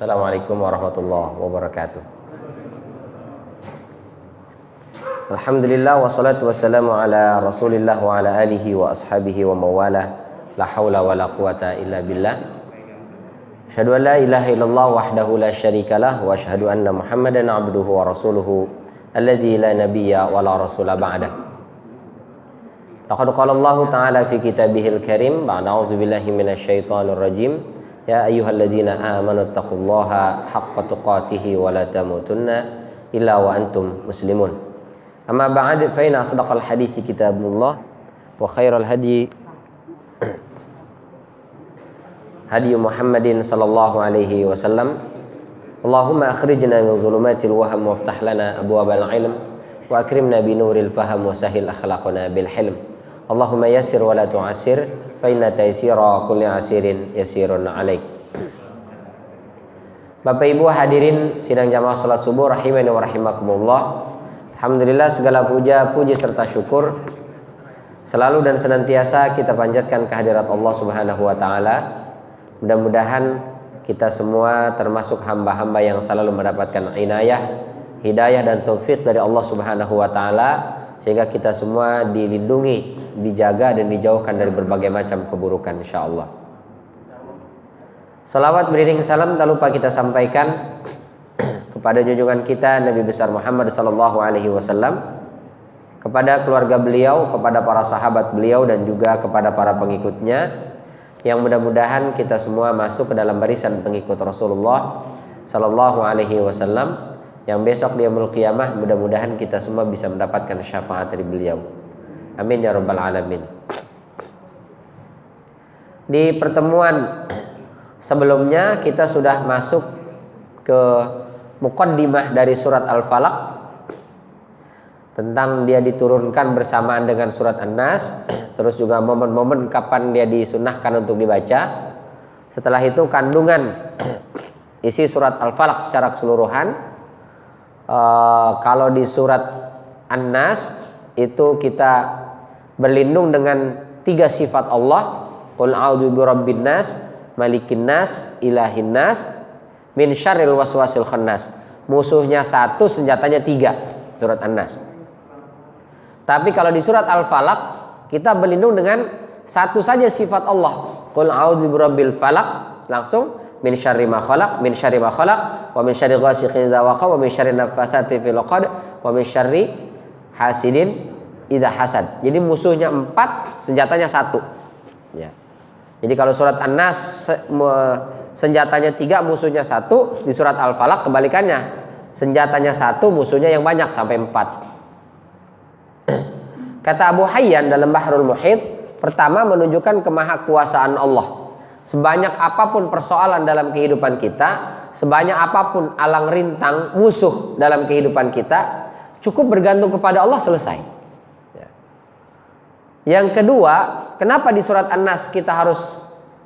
Assalamualaikum warahmatullahi wabarakatuh. Alhamdulillah wassalatu wassalamu ala Rasulillah wa ala alihi wa ashabihi wa mawalah. La haula wa la quwata illa billah. Asyhadu an la ilaha illallah wahdahu la syarikalah wa asyhadu anna Muhammadan abduhu wa rasuluhu alladzi la nabiyya wa la rasula ba'da. Laqad qala Allah ta'ala fi kitabihil karim ba'da a'udzu billahi minasy syaithanir rajim. Ya ayyuhalladzina amanu taqullaha haqqa tuqatih wa la tamutunna illa wa antum muslimun. Amma ba'd fa inna asdaqal hadithi kitabullah wa khairal hadi hadi Muhammadin sallallahu alaihi wasallam. Allahumma akhrijna min dhulumatil waham waftah lana abwabal ilm wa akrimna bi nuril faham wa sahhil akhlaqana bil hilm. Allahumma yassir wa la tu'assir fa inna taysira kulli asirin yasirun alaik. Bapak Ibu hadirin sidang jamaah salat subuh rahimani wa rahimakumullah. Alhamdulillah segala puji serta syukur selalu dan senantiasa kita panjatkan kehadirat Allah Subhanahu wa taala. Mudah-mudahan kita semua termasuk hamba-hamba yang selalu mendapatkan inayah, hidayah dan taufik dari Allah Subhanahu wa taala sehingga kita semua dilindungi, dijaga dan dijauhkan dari berbagai macam keburukan insyaallah. Salawat beriring salam tak lupa kita sampaikan kepada junjungan kita Nabi besar Muhammad sallallahu alaihi wasallam, kepada keluarga beliau, kepada para sahabat beliau dan juga kepada para pengikutnya, yang mudah-mudahan kita semua masuk ke dalam barisan pengikut Rasulullah sallallahu alaihi wasallam yang besok di yaumul qiyamah mudah-mudahan kita semua bisa mendapatkan syafaat dari beliau. Amin ya rabbal alamin. Di pertemuan sebelumnya kita sudah masuk ke muqaddimah dari surat Al-Falaq, tentang dia diturunkan bersamaan dengan surat An-Nas, terus juga momen-momen kapan dia disunahkan untuk dibaca. Setelah itu kandungan isi surat Al-Falaq secara keseluruhan. Kalau di surat An-Nas itu kita berlindung dengan 3 sifat Allah. Qul a'udzu birabbin nas, malikin nas, ilahin nas, min syarril waswasil khannas. Musuhnya 1, senjatanya 3, surat An-Nas. Tapi kalau di surat Al-Falaq kita berlindung dengan 1 saja sifat Allah. Qul a'udzu birabbil falaq, langsung min syarri ma khalaq, min syarri ma khalaq, wa min syarri ghasiqin idza waqa, wa min syarri nafasati fil 'uqad, wa min syarri hasidin idza hasad. Jadi musuhnya 4, senjatanya 1. Ya. Jadi kalau surat An-Nas senjatanya 3, musuhnya 1, di surat Al-Falaq kebalikannya. Senjatanya 1, musuhnya yang banyak sampai 4. Kata Abu Hayyan dalam Bahrul Muhit, pertama menunjukkan kemahakuasaan Allah. Sebanyak apapun persoalan dalam kehidupan kita, sebanyak apapun alang rintang musuh dalam kehidupan kita, cukup bergantung kepada Allah, selesai. Ya. Yang kedua, kenapa di surat An-Nas kita harus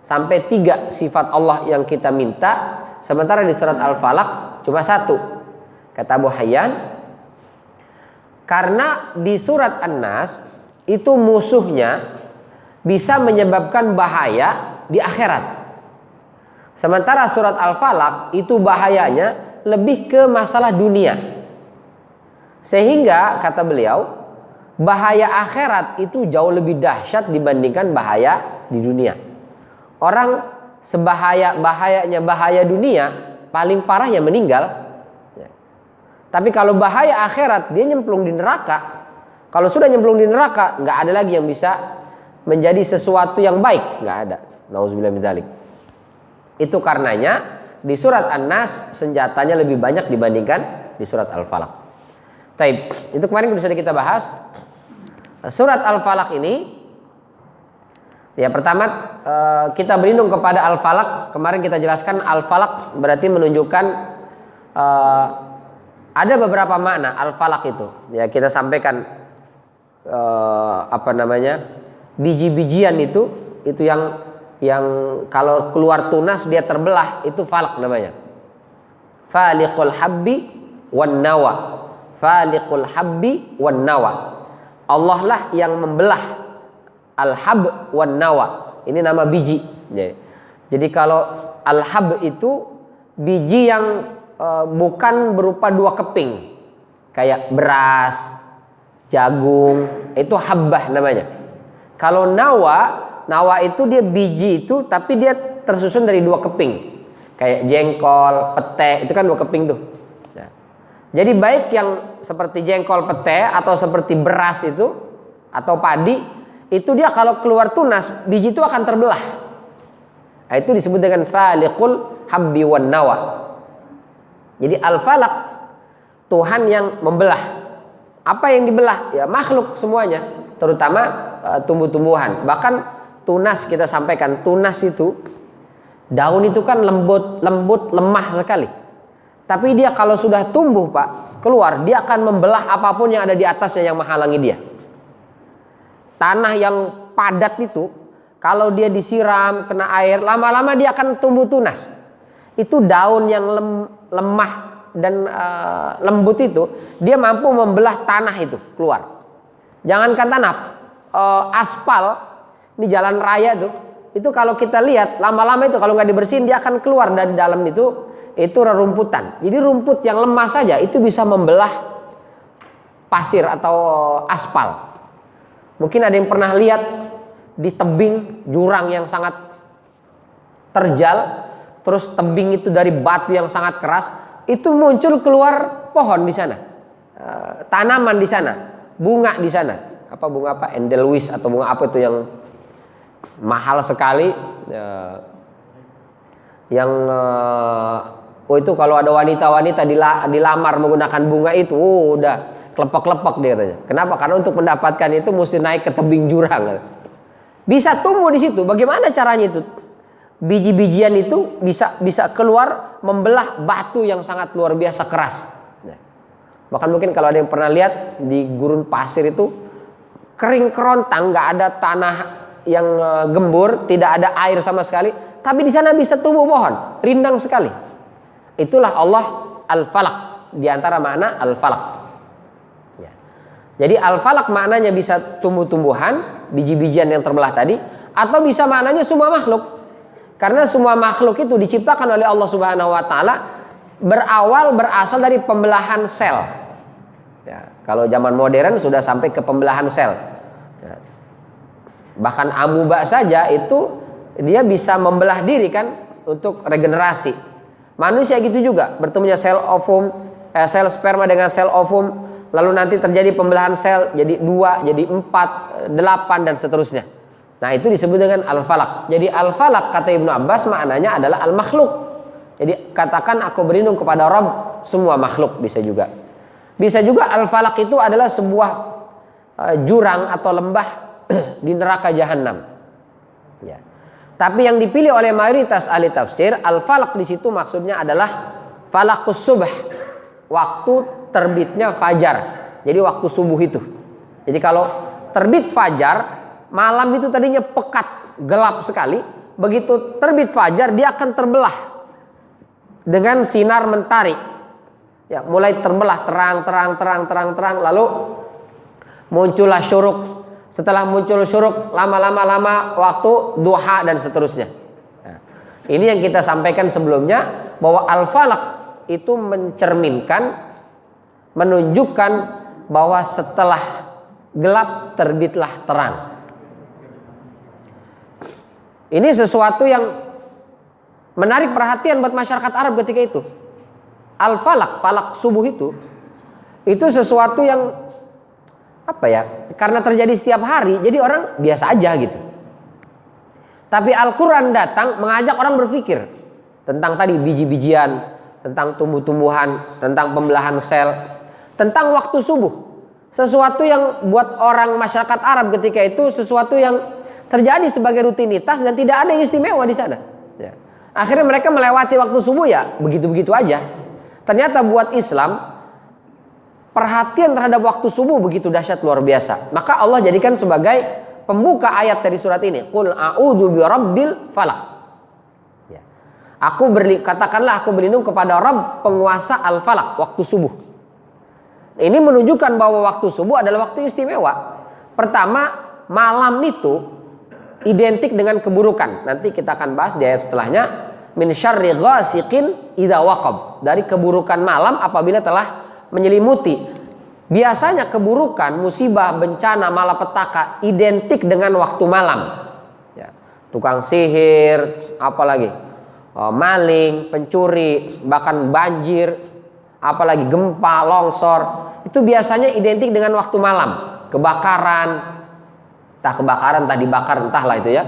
sampai 3 sifat Allah yang kita minta, sementara di surat Al-Falaq cuma 1? Kata Abu Hayyan, karena di surat An-Nas itu musuhnya bisa menyebabkan bahaya di akhirat. Sementara surat Al-Falaq itu bahayanya lebih ke masalah dunia. Sehingga kata beliau, bahaya akhirat itu jauh lebih dahsyat dibandingkan bahaya di dunia. Orang bahayanya bahaya dunia, paling parah ya meninggal. Tapi kalau bahaya akhirat, dia nyemplung di neraka. Kalau sudah nyemplung di neraka, nggak ada lagi yang bisa menjadi sesuatu yang baik, nggak ada. Nauzubillah min dzalik. Itu karenanya di surat An-Nas senjatanya lebih banyak dibandingkan di surat Al-Falaq. Taib, itu kemarin sudah kita bahas. Surat Al-Falaq ini, ya pertama kita berlindung kepada Al-Falaq. Kemarin kita jelaskan Al-Falaq berarti menunjukkan ada beberapa makna Al-Falaq itu. Ya kita sampaikan biji-bijian itu yang kalau keluar tunas dia terbelah, itu falaq namanya. Faliqul habbi wan nawa. Faliqul habbi wan nawa. Allah lah yang membelah al-hab wan nawa. Ini nama biji. Jadi kalau al-hab itu biji yang bukan berupa dua keping, kayak beras, jagung, itu habbah namanya. Kalau nawa itu dia biji itu, tapi dia tersusun dari dua keping, kayak jengkol, pete, itu kan dua keping tuh. Nah, jadi baik yang seperti jengkol, pete, atau seperti beras itu, atau padi, itu dia kalau keluar tunas, biji itu akan terbelah. Nah, itu disebut dengan faliqul habbi wan nawa. Jadi al-falaq, Tuhan yang membelah. Apa yang dibelah? Ya makhluk semuanya, terutama tumbuh-tumbuhan. Bahkan tunas, kita sampaikan, tunas itu, daun itu kan lembut, lemah sekali. Tapi dia kalau sudah tumbuh, Pak, keluar, dia akan membelah apapun yang ada di atasnya yang menghalangi dia. Tanah yang padat itu, kalau dia disiram, kena air, lama-lama dia akan tumbuh tunas. Itu daun yang lemah dan lembut itu, dia mampu membelah tanah itu keluar. Jangankan tanah, aspal, ini jalan raya tuh, itu kalau kita lihat, lama-lama itu kalau nggak dibersihin, dia akan keluar dari dalam itu rerumputan. Jadi rumput yang lemah saja, itu bisa membelah pasir atau aspal. Mungkin ada yang pernah lihat di tebing jurang yang sangat terjal, terus tebing itu dari batu yang sangat keras, itu muncul keluar pohon di sana, tanaman di sana, bunga di sana. Apa bunga apa? Endelweiss atau bunga apa itu yang mahal sekali, yang itu kalau ada wanita-wanita dilamar menggunakan bunga itu, udah kelepek-kelepek dia katanya. Kenapa? Karena untuk mendapatkan itu mesti naik ke tebing jurang. Bisa tumbuh di situ. Bagaimana caranya itu? Biji-bijian itu bisa keluar membelah batu yang sangat luar biasa keras. Nah, bahkan mungkin kalau ada yang pernah lihat di gurun pasir itu kering kerontang, nggak ada tanah yang gembur, tidak ada air sama sekali, tapi di sana bisa tumbuh pohon, rindang sekali. Itulah Allah al-falaq, di antara makna al-falaq. Jadi al-falaq maknanya bisa tumbuh-tumbuhan, biji-bijian yang terbelah tadi, atau bisa maknanya semua makhluk. Karena semua makhluk itu diciptakan oleh Allah Subhanahu wa taala berasal dari pembelahan sel. Ya, kalau zaman modern sudah sampai ke pembelahan sel. Ya. Bahkan amuba saja itu dia bisa membelah diri kan untuk regenerasi. Manusia gitu juga, bertemunya sel ovum, sel sperma dengan sel ovum. Lalu nanti terjadi pembelahan sel jadi 2, jadi 4, 8 dan seterusnya. Nah, itu disebut dengan al-falaq. Jadi al-falaq kata Ibnu Abbas maknanya adalah al-makhluk. Jadi katakan aku berlindung kepada Rabb semua makhluk, bisa juga. Bisa juga al-falaq itu adalah sebuah jurang atau lembah di neraka jahanam. Ya. Tapi yang dipilih oleh mayoritas ahli tafsir, al-falaq di situ maksudnya adalah falaqus subh, waktu terbitnya fajar. Jadi waktu subuh itu. Jadi kalau terbit fajar, malam itu tadinya pekat, gelap sekali. Begitu terbit fajar, dia akan terbelah dengan sinar mentari. Ya, mulai terbelah terang, lalu muncullah syuruk. Setelah muncul syuruk, lama waktu duha dan seterusnya. Nah, ini yang kita sampaikan sebelumnya, bahwa al-falaq itu menunjukkan bahwa setelah gelap terbitlah terang. Ini sesuatu yang menarik perhatian buat masyarakat Arab ketika itu. Al-falaq, falak subuh itu sesuatu yang apa ya? Karena terjadi setiap hari, jadi orang biasa aja gitu. Tapi Al-Quran datang mengajak orang berpikir tentang tadi biji-bijian, tentang tumbuh-tumbuhan, tentang pembelahan sel, tentang waktu subuh. Sesuatu yang buat orang masyarakat Arab ketika itu sesuatu yang terjadi sebagai rutinitas dan tidak ada yang istimewa di sana. Ya. Akhirnya mereka melewati waktu subuh ya begitu-begitu aja. Ternyata buat Islam perhatian terhadap waktu subuh begitu dahsyat, luar biasa. Maka Allah jadikan sebagai pembuka ayat dari surat ini. Qul a'udzu birabbil falaq. Ya. Katakanlah aku berlindung kepada Rabb penguasa al-falaq, waktu subuh. Ini menunjukkan bahwa waktu subuh adalah waktu istimewa. Pertama, malam itu identik dengan keburukan. Nanti kita akan bahas di ayat setelahnya. min syarri ghasiqin idza waqab, dari keburukan malam apabila telah menyelimuti. Biasanya keburukan, musibah, bencana, malapetaka identik dengan waktu malam. Ya. Tukang sihir, apalagi maling, pencuri, bahkan banjir, apalagi gempa, longsor, itu biasanya identik dengan waktu malam. Kebakaran, entah kebakaran, entah dibakar, entahlah itu ya.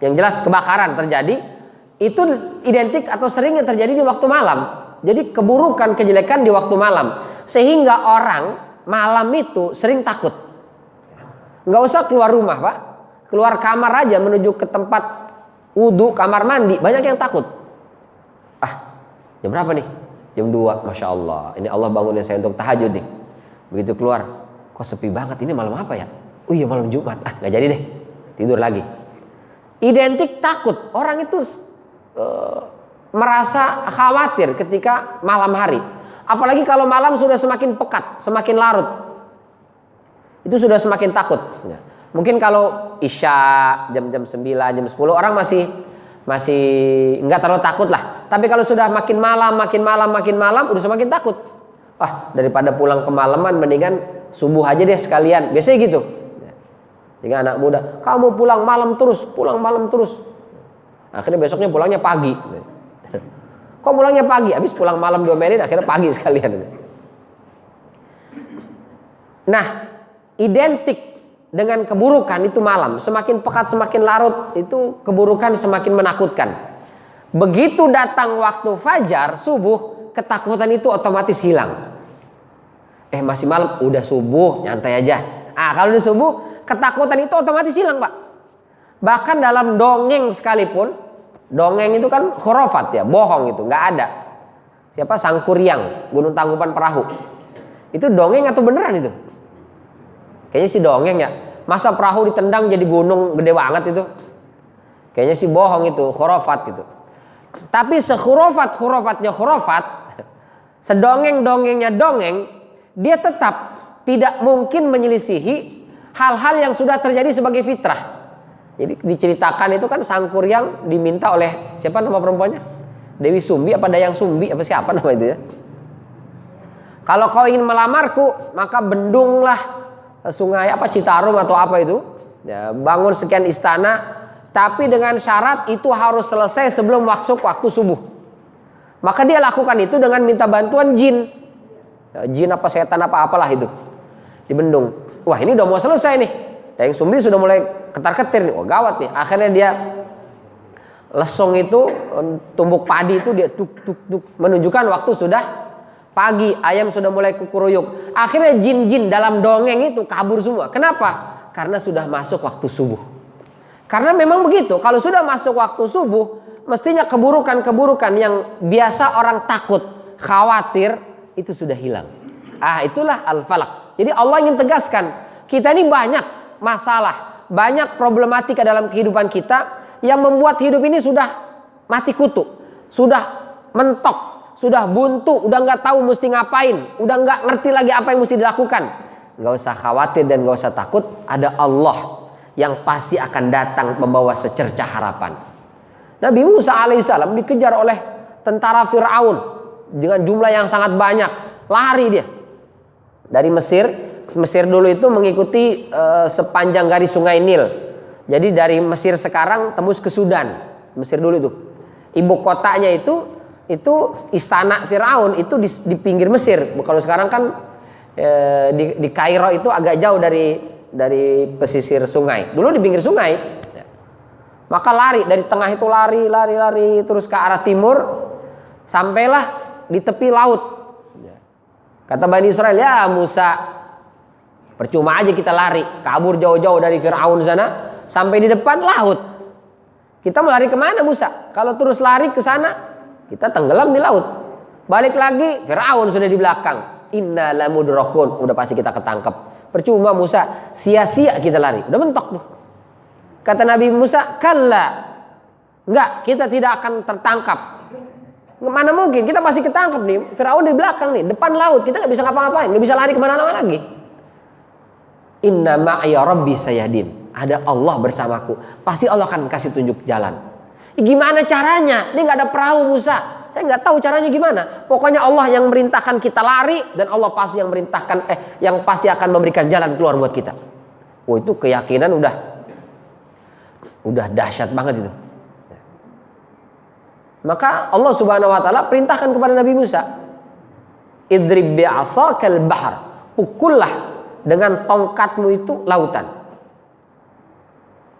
Yang jelas kebakaran terjadi, itu identik atau seringnya terjadi di waktu malam. Jadi keburukan, kejelekan di waktu malam. Sehingga orang malam itu sering takut. Nggak usah keluar rumah, Pak. Keluar kamar aja menuju ke tempat wudhu, kamar mandi, banyak yang takut. Jam berapa nih? Jam 2, Masya Allah. Ini Allah bangunin saya untuk tahajud nih. Begitu keluar, kok sepi banget, ini malam apa ya? Oh iya, malam Jumat. Nggak jadi deh, tidur lagi. Identik takut. Orang itu merasa khawatir ketika malam hari. Apalagi kalau malam sudah semakin pekat, semakin larut, itu sudah semakin takut. Ya. Mungkin kalau isya jam-jam 9, jam 10 orang masih nggak terlalu takut lah. Tapi kalau sudah makin malam udah semakin takut. Daripada pulang kemalaman mendingan subuh aja deh sekalian. Biasanya gitu. Jika anak muda, kamu pulang malam terus. Akhirnya besoknya pulangnya pagi. Kok pulangnya pagi? Habis pulang malam 2 menit, akhirnya pagi sekalian. Nah, identik dengan keburukan itu malam. Semakin pekat, semakin larut, itu keburukan semakin menakutkan. Begitu datang waktu fajar, subuh, ketakutan itu otomatis hilang. Masih malam, udah subuh, nyantai aja. Kalau udah subuh, ketakutan itu otomatis hilang, Pak. Bahkan dalam dongeng sekalipun, dongeng itu kan khurafat ya, bohong itu, nggak ada. Siapa? Sangkuriang, Gunung Tangkuban Perahu. Itu dongeng atau beneran itu? Kayaknya sih dongeng ya. Masa perahu ditendang jadi gunung gede banget itu? Kayaknya sih bohong itu, khurafat gitu. Tapi sekhurafat-khurafatnya khurafat, sedongeng-dongengnya dongeng, dia tetap tidak mungkin menyelisihi hal-hal yang sudah terjadi sebagai fitrah. Jadi diceritakan itu kan Sangkuriang diminta oleh siapa nama perempuannya? Dewi Sumbi apa Dayang Sumbi apa siapa nama itu ya? Kalau kau ingin melamarku, maka bendunglah sungai apa Citarum atau apa itu, ya, bangun sekian istana, tapi dengan syarat itu harus selesai sebelum masuk waktu subuh. Maka dia lakukan itu dengan minta bantuan jin, ya, jin apa setan apa apalah itu, dibendung. Wah, ini udah mau selesai nih. Dayang Sumbi sudah mulai ketar-ketir nih, gawat nih. Akhirnya dia lesung itu, tumbuk padi itu dia tuk menunjukkan waktu sudah pagi, ayam sudah mulai kukuruyuk. Akhirnya jin-jin dalam dongeng itu kabur semua. Kenapa? Karena sudah masuk waktu subuh. Karena memang begitu, kalau sudah masuk waktu subuh, mestinya keburukan-keburukan yang biasa orang takut, khawatir, itu sudah hilang. Itulah al-falaq. Jadi Allah ingin tegaskan, kita ini banyak masalah, banyak problematika dalam kehidupan kita yang membuat hidup ini sudah mati kutu, sudah mentok, sudah buntu, udah nggak tahu mesti ngapain, udah nggak ngerti lagi apa yang mesti dilakukan. Nggak usah khawatir dan nggak usah takut, ada Allah yang pasti akan datang membawa secercah harapan. Nabi Musa alaihissalam dikejar oleh tentara Fir'aun dengan jumlah yang sangat banyak, lari dia dari Mesir. Mesir dulu itu mengikuti sepanjang garis sungai Nil. Jadi dari Mesir sekarang tembus ke Sudan. Mesir dulu itu. Ibu kotanya itu istana Firaun itu di pinggir Mesir. Kalau sekarang kan di Kairo itu agak jauh dari pesisir sungai. Dulu di pinggir sungai. Maka lari dari tengah itu lari terus ke arah timur sampailah di tepi laut. Kata Bani Israel, ya Musa, percuma aja kita lari, kabur jauh-jauh dari Fir'aun sana, sampai di depan laut. Kita mau lari kemana Musa? Kalau terus lari ke sana, kita tenggelam di laut. Balik lagi, Fir'aun sudah di belakang. Inna lamudrakun, udah pasti kita ketangkep. Percuma Musa, sia-sia kita lari, udah mentok tuh. Kata Nabi Musa, kalla, enggak, kita tidak akan tertangkap. Mana mungkin, kita pasti ketangkep nih. Fir'aun di belakang nih, depan laut, kita nggak bisa ngapa-ngapain, nggak bisa lari kemana-mana lagi. Inna ma'ya rabbi sayahdin. Ada Allah bersamaku. Pasti Allah akan kasih tunjuk jalan. Gimana caranya? Ini nggak ada perahu Musa. Saya nggak tahu caranya gimana. Pokoknya Allah yang merintahkan kita lari dan Allah pasti yang merintahkan yang pasti akan memberikan jalan keluar buat kita. Oh, itu keyakinan udah dahsyat banget itu. Maka Allah Subhanahu wa taala perintahkan kepada Nabi Musa, idrib bi'asakal bahr, pukullah dengan tongkatmu itu lautan.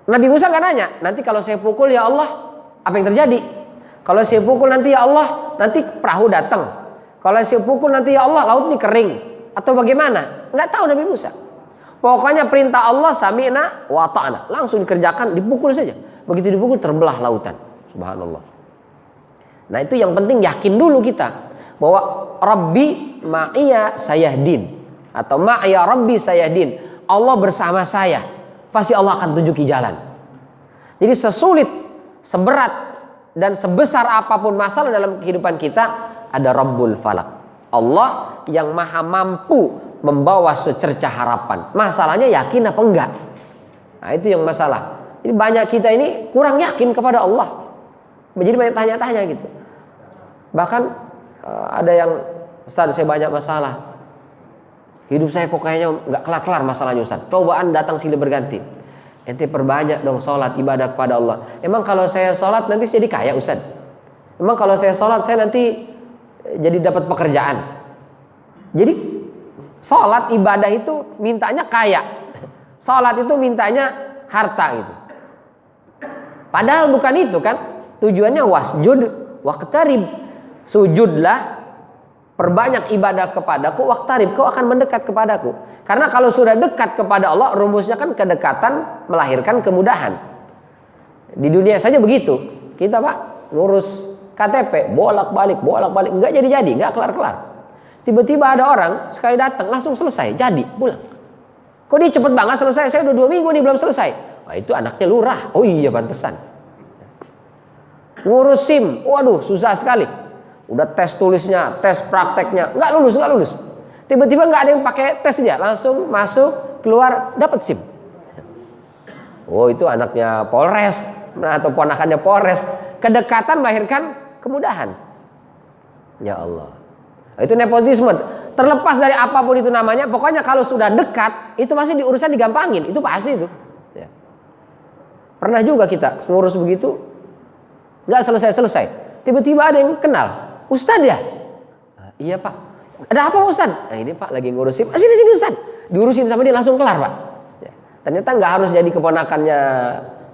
Nabi Musa nggak nanya, nanti kalau saya pukul ya Allah apa yang terjadi? Kalau saya pukul nanti ya Allah, nanti perahu datang. Kalau saya pukul nanti ya Allah, laut ini kering atau bagaimana? Nggak tahu Nabi Musa. Pokoknya perintah Allah sami'na wa ta'na, langsung dikerjakan, dipukul saja. Begitu dipukul terbelah lautan. Subhanallah. Nah, itu yang penting yakin dulu kita bahwa Rabbi ma'iya sayahdin atau ma'iya Rabbi sayahdin. Allah bersama saya. Pasti Allah akan tunjuki jalan. Jadi sesulit, seberat dan sebesar apapun masalah dalam kehidupan kita, ada Rabbul Falak. Allah yang maha mampu membawa secercah harapan. Masalahnya yakin apa enggak? Nah, itu yang masalah. Jadi banyak kita ini kurang yakin kepada Allah. Jadi banyak tanya-tanya gitu. Bahkan ada yang, Ustaz saya banyak masalah. Hidup saya kok kayaknya enggak kelar-kelar masalahnya Ustaz. Cobaan datang silih berganti. Ente perbanyak dong sholat ibadah kepada Allah. Emang kalau saya sholat nanti saya jadi kaya Ustaz? Emang kalau saya sholat saya nanti jadi dapat pekerjaan? Jadi sholat ibadah itu mintanya kaya, sholat itu mintanya harta gitu. Padahal bukan itu kan. Tujuannya wasjud waqtarib, sujudlah, perbanyak ibadah kepadaku, waqtarib, kau akan mendekat kepadaku. Karena kalau sudah dekat kepada Allah, rumusnya kan kedekatan melahirkan kemudahan. Di dunia saja begitu. Kita Pak ngurus KTP bolak-balik, nggak jadi, nggak kelar-kelar. Tiba-tiba ada orang sekali datang langsung selesai, jadi pulang. Kok dia cepet banget selesai? Saya udah 2 minggu nih belum selesai. Wah, itu anaknya lurah. Oh iya, pantesan. Ngurus SIM, waduh susah sekali. Udah tes tulisnya, tes prakteknya, nggak lulus. Tiba-tiba nggak ada yang pakai tes dia, langsung masuk, keluar, dapat SIM. Oh, itu anaknya Polres atau ponakannya Polres. Kedekatan melahirkan kemudahan. Ya Allah. Itu nepotisme. Terlepas dari apapun itu namanya, pokoknya kalau sudah dekat, itu masih diurusan digampangin. Itu pasti itu. Ya. Pernah juga kita ngurus begitu, nggak selesai. Tiba-tiba ada yang kenal, Ustadz ya? Nah, iya Pak. Ada apa Ustadz? Nah ini Pak lagi ngurusin. Sini Ustadz. Diurusin sama dia langsung kelar Pak. Ya. Ternyata nggak harus jadi keponakannya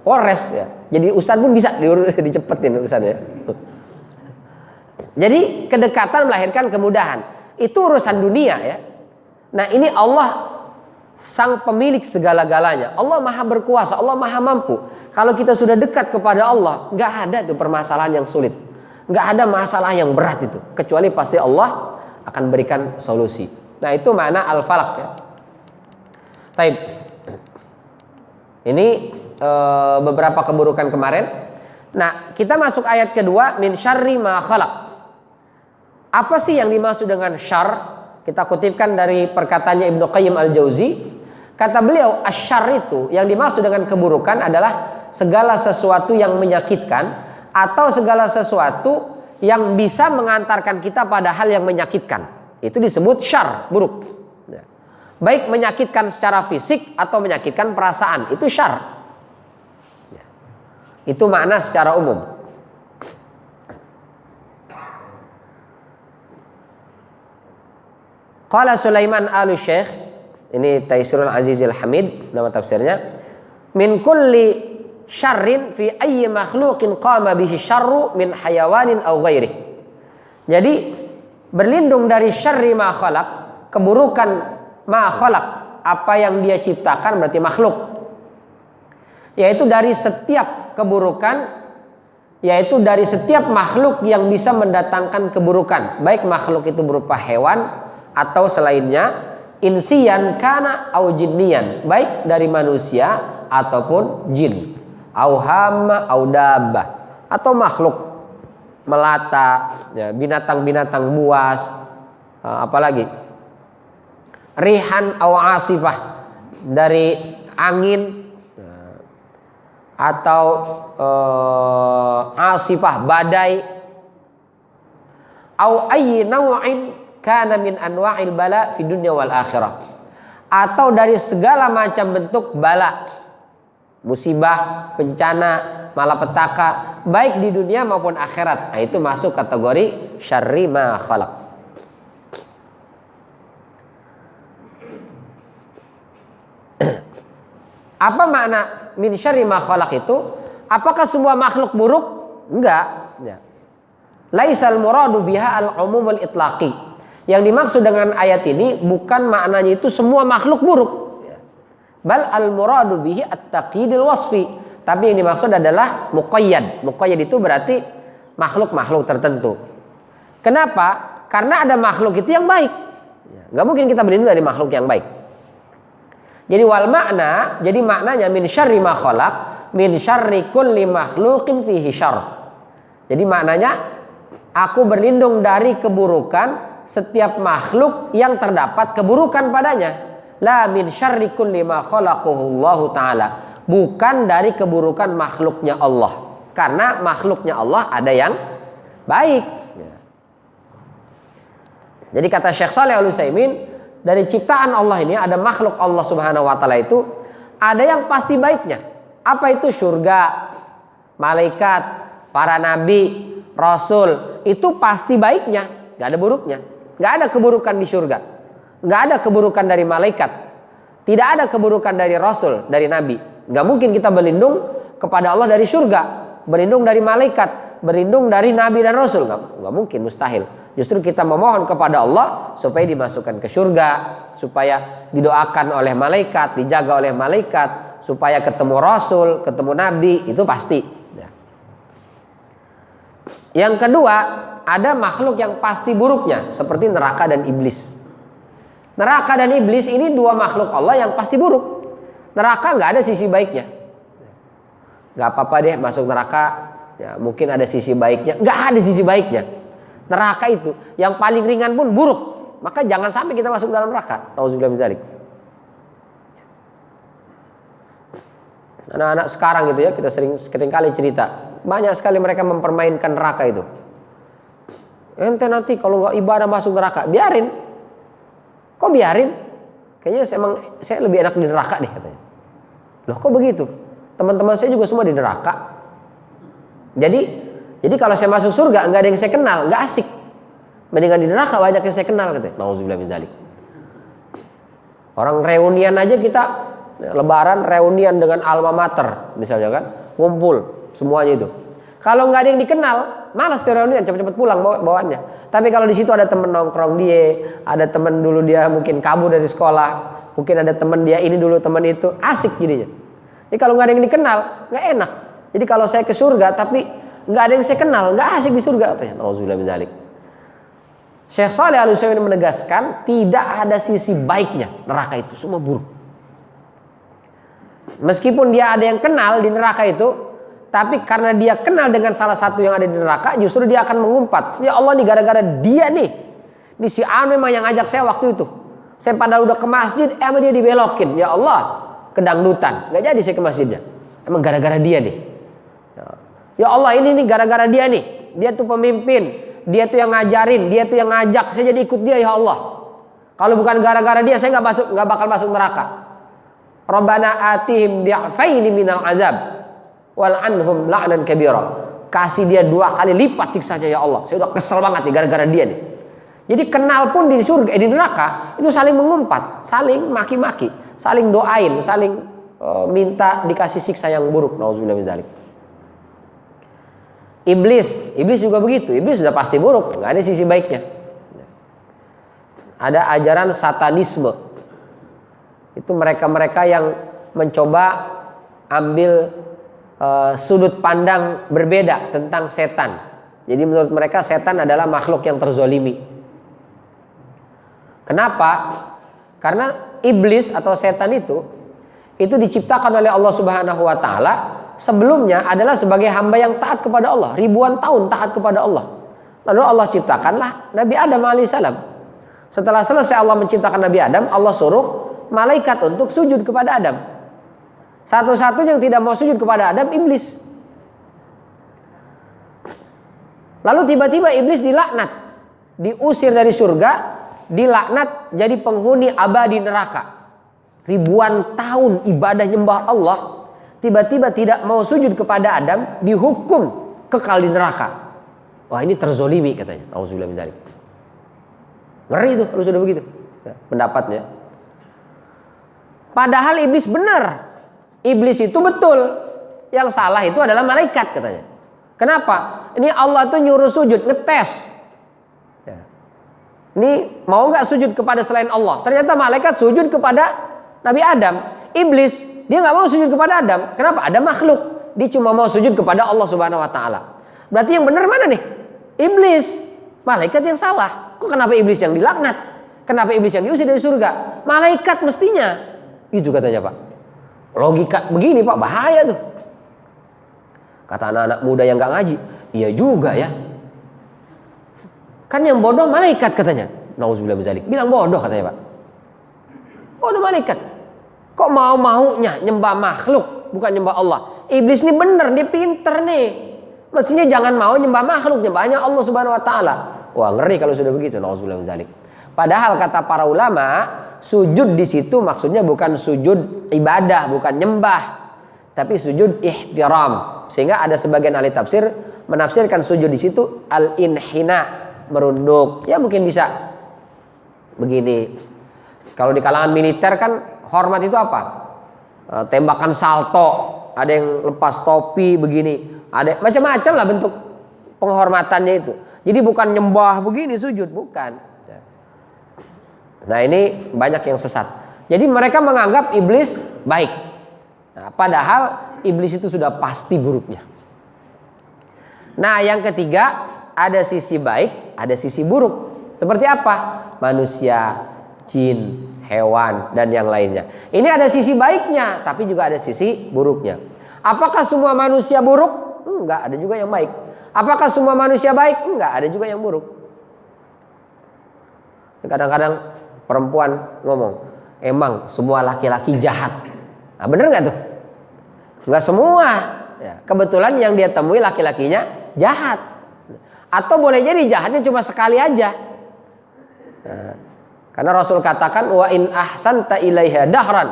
Polres ya. Jadi Ustadz pun bisa dicepetin urusannya. Jadi kedekatan melahirkan kemudahan. Itu urusan dunia ya. Nah ini Allah sang pemilik segala-galanya. Allah maha berkuasa, Allah maha mampu. Kalau kita sudah dekat kepada Allah, nggak ada tuh permasalahan yang sulit. Nggak ada masalah yang berat itu. Kecuali pasti Allah akan berikan solusi. Nah itu makna al-falaq ya. Taib. Ini beberapa keburukan kemarin. Nah kita masuk ayat kedua, min syarri ma khalaq. Apa sih yang dimaksud dengan syarr? Kita kutipkan dari perkataannya Ibnu Qayyim al-Jauzi. Kata beliau, asyarr itu yang dimaksud dengan keburukan adalah segala sesuatu yang menyakitkan atau segala sesuatu yang bisa mengantarkan kita pada hal yang menyakitkan. Itu disebut syarr, buruk. Ya. Baik menyakitkan secara fisik atau menyakitkan perasaan, itu syarr. Ya. Itu makna secara umum. Qala Sulaiman al-Syekh, ini Taisirul Azizil Hamid nama tafsirnya, min kulli syarrin fi ayyi makhluqin qama bihi syarru min hayawanin aw ghairih. Jadi berlindung dari syarri ma khalaq, keburukan ma khalaq, apa yang dia ciptakan berarti makhluk. Yaitu dari setiap keburukan, yaitu dari setiap makhluk yang bisa mendatangkan keburukan, baik makhluk itu berupa hewan atau selainnya, insiyan kana au jinniyan, baik dari manusia ataupun jin. Auhamma audabah, atau makhluk melata ya, binatang-binatang buas, apalagi rihan au asifah, dari angin atau asifah, badai, au ayyi naw'in kana min anwa'il bala fi dunya wal akhirah, atau dari segala macam bentuk bala, musibah, bencana, malapetaka, baik di dunia maupun akhirat. Nah, itu masuk kategori syarri ma khalaq. Apa makna min syarri ma khalaq itu? Apakah semua makhluk buruk? Enggak. Laisal muradu biha al-umumul itlaqi. Yang dimaksud dengan ayat ini bukan maknanya itu semua makhluk buruk. Bal al-muradu bihi at-taqyidil wasfi. Tapi yang dimaksud adalah muqayyad. Muqayyad itu berarti makhluk-makhluk tertentu. Kenapa? Karena ada makhluk itu yang baik. Enggak mungkin kita berlindung dari makhluk yang baik. Jadi wal makna, jadi maknanya min syarri ma khalaq, min syarri kulli makhluqin fihi syarr. Jadi maknanya aku berlindung dari keburukan setiap makhluk yang terdapat keburukan padanya. La min syarri kulli ma khalaqahu Allah taala. Bukan dari keburukan makhluknya Allah. Karena makhluknya Allah ada yang baik. Jadi kata Syekh Shalih Al-Utsaimin, dari ciptaan Allah ini ada makhluk Allah Subhanahu wa taala itu ada yang pasti baiknya. Apa itu? Surga, malaikat, para nabi, rasul, itu pasti baiknya, enggak ada buruknya. Enggak ada keburukan di surga. Enggak ada keburukan dari malaikat. Tidak ada keburukan dari rasul, dari nabi. Enggak mungkin kita berlindung kepada Allah dari surga, berlindung dari malaikat, berlindung dari nabi dan rasul. Enggak mungkin, mustahil. Justru kita memohon kepada Allah supaya dimasukkan ke surga, supaya didoakan oleh malaikat, dijaga oleh malaikat, supaya ketemu rasul, ketemu nabi, itu pasti. Yang kedua, ada makhluk yang pasti buruknya, seperti neraka dan iblis. Neraka dan iblis ini dua makhluk Allah yang pasti buruk. Neraka nggak ada sisi baiknya. Nggak apa-apa deh masuk neraka, ya mungkin ada sisi baiknya. Nggak ada sisi baiknya. Neraka itu yang paling ringan pun buruk. Maka jangan sampai kita masuk dalam neraka. Nauzubillah min dzalik. Anak-anak sekarang gitu ya, kita sering kali cerita, banyak sekali mereka mempermainkan neraka itu. Ente nanti kalau nggak ibadah masuk neraka, biarin. Kok biarin? Kayaknya saya lebih enak di neraka deh katanya. Loh kok begitu? Teman-teman saya juga semua di neraka. Jadi kalau saya masuk surga nggak ada yang saya kenal, nggak asik. Mendingan di neraka banyak yang saya kenal katanya. Nauzubillah min dzalik. Orang reunian aja kita lebaran reunian dengan alma mater misalnya kan, ngumpul semuanya itu. Kalau nggak ada yang dikenal, malas reunian, cepet-cepet pulang bawaannya. Tapi kalau di situ ada temen nongkrong dia, ada temen dulu dia mungkin kabur dari sekolah, mungkin ada temen dia ini dulu temen itu, asik jadinya. Jadi kalau nggak ada yang dikenal, nggak enak. Jadi kalau saya ke surga tapi nggak ada yang saya kenal, nggak asik di surga katanya. Nauzubillah min dzalik. Syekh Shalih Al-Utsaimin menegaskan tidak ada sisi baiknya neraka itu, semua buruk. Meskipun dia ada yang kenal di neraka itu, tapi karena dia kenal dengan salah satu yang ada di neraka, justru dia akan mengumpat. Ya Allah nih gara-gara dia nih si A memang yang ngajak saya waktu itu. Saya padahal udah ke masjid, emang dia dibelokin. Ya Allah, kedangdutan, nggak jadi saya ke masjidnya. Emang gara-gara dia nih. Ya Allah ini nih gara-gara dia nih. Dia tuh pemimpin. Dia tuh yang ngajarin. Dia tuh yang ngajak. Saya jadi ikut dia ya Allah. Kalau bukan gara-gara dia saya nggak bakal masuk neraka. Rabbana atihim di'faini minal azab wal anhum la'nan kabira. Kasih dia 2 kali lipat siksanya ya Allah. Saya udah kesel banget nih gara-gara dia nih. Jadi kenal pun di surga, di neraka itu saling mengumpat, saling maki-maki, saling doain, saling minta dikasih siksa yang buruk. Nauzubillah min dzalik. Iblis juga begitu. Iblis sudah pasti buruk, nggak ada sisi baiknya. Ada ajaran satanisme. Itu mereka-mereka yang mencoba ambil sudut pandang berbeda tentang setan. Jadi menurut mereka setan adalah makhluk yang terzolimi. Kenapa? Karena iblis atau setan itu diciptakan oleh Allah Subhanahu wa taala sebelumnya adalah sebagai hamba yang taat kepada Allah, ribuan tahun taat kepada Allah. Lalu Allah ciptakanlah Nabi Adam alaihissalam. Setelah selesai Allah menciptakan Nabi Adam, Allah suruh malaikat untuk sujud kepada Adam. Satu-satunya yang tidak mau sujud kepada Adam, iblis. Lalu tiba-tiba iblis dilaknat, diusir dari surga, dilaknat jadi penghuni abadi neraka. Ribuan tahun ibadah nyembah Allah, tiba-tiba tidak mau sujud kepada Adam, dihukum kekal di neraka. Wah, ini terzolimi katanya. Auzubillah min dzalik. Ngeri itu kalau sudah begitu pendapatnya. Padahal iblis benar. Iblis itu betul. Yang salah itu adalah malaikat katanya. Kenapa? Ini Allah tuh nyuruh sujud, ngetes. Ya. Ini mau nggak sujud kepada selain Allah? Ternyata malaikat sujud kepada Nabi Adam. Iblis dia nggak mau sujud kepada Adam. Kenapa? Adam makhluk. Dia cuma mau sujud kepada Allah Subhanahu Wa Taala. Berarti yang benar mana nih? Iblis. Malaikat yang salah. Kok kenapa iblis yang dilaknat? Kenapa iblis yang diusir dari surga? Malaikat mestinya. Itu katanya Pak. Logika begini Pak, bahaya tuh. Kata anak-anak muda yang gak ngaji, iya juga ya. Kan yang bodoh malaikat katanya. Nauzubillah min dzalik. Bilang bodoh katanya Pak. Bodoh malaikat. Kok mau-maunya nyembah makhluk, bukan nyembah Allah. Iblis ini bener, dia pinter nih. Mestinya jangan mau nyembah makhluk, nyembahnya Allah Subhanahu Wa Taala. Wah, ngeri kalau sudah begitu. Nauzubillah min dzalik. Padahal kata para ulama, sujud di situ maksudnya bukan sujud ibadah, bukan nyembah, tapi sujud ihtiram. Sehingga ada sebagian ahli tafsir menafsirkan sujud di situ al-inhina, merunduk. Ya mungkin bisa begini. Kalau di kalangan militer kan hormat itu apa? Tembakan salto, ada yang lepas topi begini, ada macam-macam lah bentuk penghormatannya itu. Jadi bukan nyembah begini sujud, bukan. Nah ini banyak yang sesat. Jadi mereka menganggap iblis baik. Nah, padahal iblis itu sudah pasti buruknya. Nah yang ketiga, ada sisi baik, ada sisi buruk. Seperti apa? Manusia, jin, hewan, dan yang lainnya. Ini ada sisi baiknya, tapi juga ada sisi buruknya. Apakah semua manusia buruk? Enggak, ada juga yang baik. Apakah semua manusia baik? Enggak, ada juga yang buruk. Kadang-kadang perempuan ngomong, emang semua laki-laki jahat. Nah bener gak tuh? Nggak semua. Ya, kebetulan yang dia temui laki-lakinya jahat. Atau boleh jadi jahatnya cuma sekali aja. Nah, karena Rasul katakan, wa in ahsanta ilaiha dahran,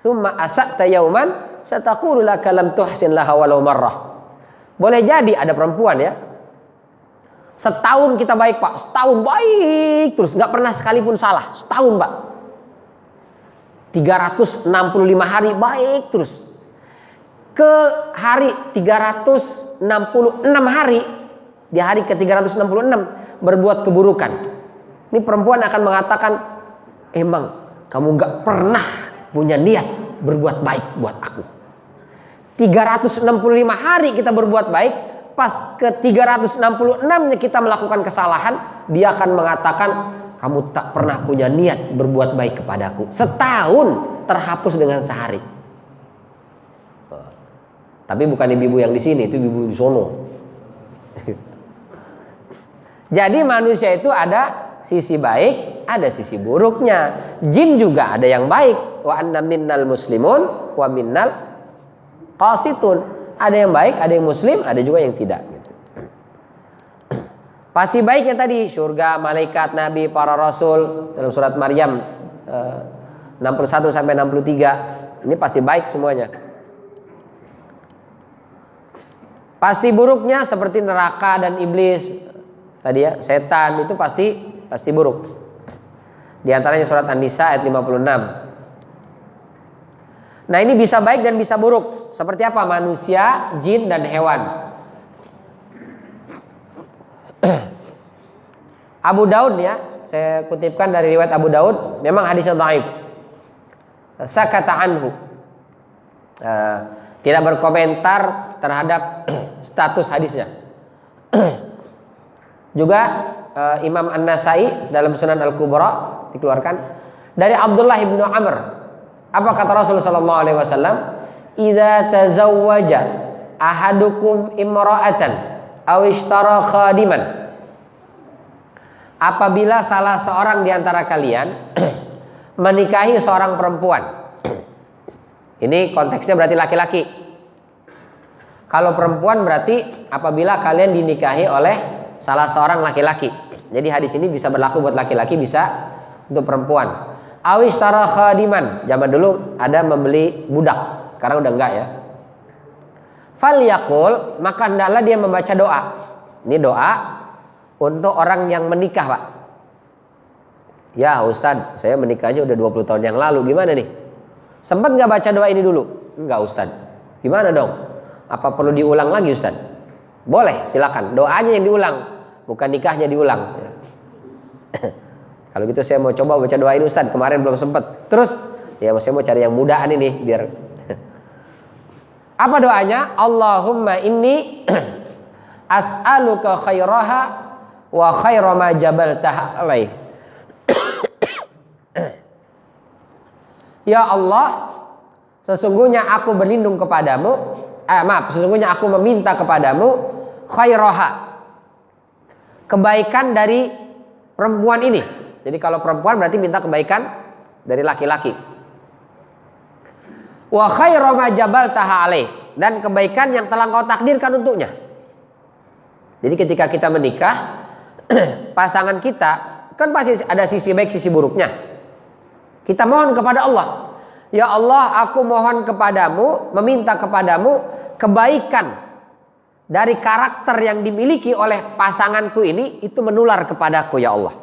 thumma asa'ta yauman, sataqulu laka lam tuhsin laha walau marrah. Boleh jadi ada perempuan ya, setahun kita baik Pak, setahun baik terus, nggak pernah sekalipun salah, setahun Pak. 365 hari baik terus. Ke hari 366 hari, di hari ke 366 berbuat keburukan. Ini perempuan akan mengatakan, emang kamu nggak pernah punya niat berbuat baik buat aku. 365 hari kita berbuat baik, pas ke 366-nya kita melakukan kesalahan, dia akan mengatakan, kamu tak pernah punya niat berbuat baik kepadaku. Setahun terhapus dengan sehari. Tapi bukan ibu-ibu yang di sini, itu ibu-ibu di sono. Jadi manusia itu ada sisi baik, ada sisi buruknya. Jin juga ada yang baik. Wa anna minnal muslimun wa minnal qasitun. Ada yang baik, ada yang muslim, ada juga yang tidak. Pasti baiknya tadi surga, malaikat, nabi, para rasul dalam surat Maryam 61 sampai 63. Ini pasti baik semuanya. Pasti buruknya seperti neraka dan iblis tadi ya, setan itu pasti buruk. Di antaranya surat An-Nisa ayat 56. Nah, ini bisa baik dan bisa buruk. Seperti apa? Manusia, jin, dan hewan. Abu Daud ya, saya kutipkan dari riwayat Abu Daud, memang hadisnya dhaif. Sakata anhu. Tidak berkomentar terhadap status hadisnya. Juga Imam An-Nasai dalam Sunan Al-Kubra dikeluarkan dari Abdullah ibnu Amr. Apa kata Rasulullah sallallahu alaihi wasallam? Idza tazawwaja ahadukum imra'atan aw ishtara khadiman. Apabila salah seorang di antara kalian menikahi seorang perempuan Ini konteksnya berarti laki-laki. Kalau perempuan berarti apabila kalian dinikahi oleh salah seorang laki-laki. Jadi hadis ini bisa berlaku buat laki-laki, bisa untuk perempuan. Awis tara khadiman. Zaman dulu ada membeli budak, sekarang udah enggak ya. Falyaqul, maka hendaklah dia membaca doa. Ini doa untuk orang yang menikah, Pak. Ya Ustadz, saya menikahnya udah 20 tahun yang lalu, gimana nih? Sempat nggak baca doa ini dulu? Enggak Ustadz. Gimana dong? Apa perlu diulang lagi Ustadz? Boleh, silakan. Doanya yang diulang, bukan nikahnya diulang. Kalau gitu saya mau coba baca doa ini Ustadz, kemarin belum sempat. Terus, ya saya mau cari yang mudahan ini biar. Apa doanya? Allahumma inni as'aluka khairaha wa khaira ma jabaltaha alaih. Ya Allah, sesungguhnya aku berlindung kepadamu. Sesungguhnya aku meminta kepadamu khairaha, kebaikan dari perempuan ini. Jadi kalau perempuan berarti minta kebaikan dari laki-laki. Wa khaira ma jabaltaha alaih, dan kebaikan yang telah kau takdirkan untuknya. Jadi ketika kita menikah, pasangan kita kan pasti ada sisi baik, sisi buruknya. Kita mohon kepada Allah, ya Allah, aku mohon kepadamu, meminta kepadamu kebaikan dari karakter yang dimiliki oleh pasanganku ini, itu menular kepadaku ya Allah.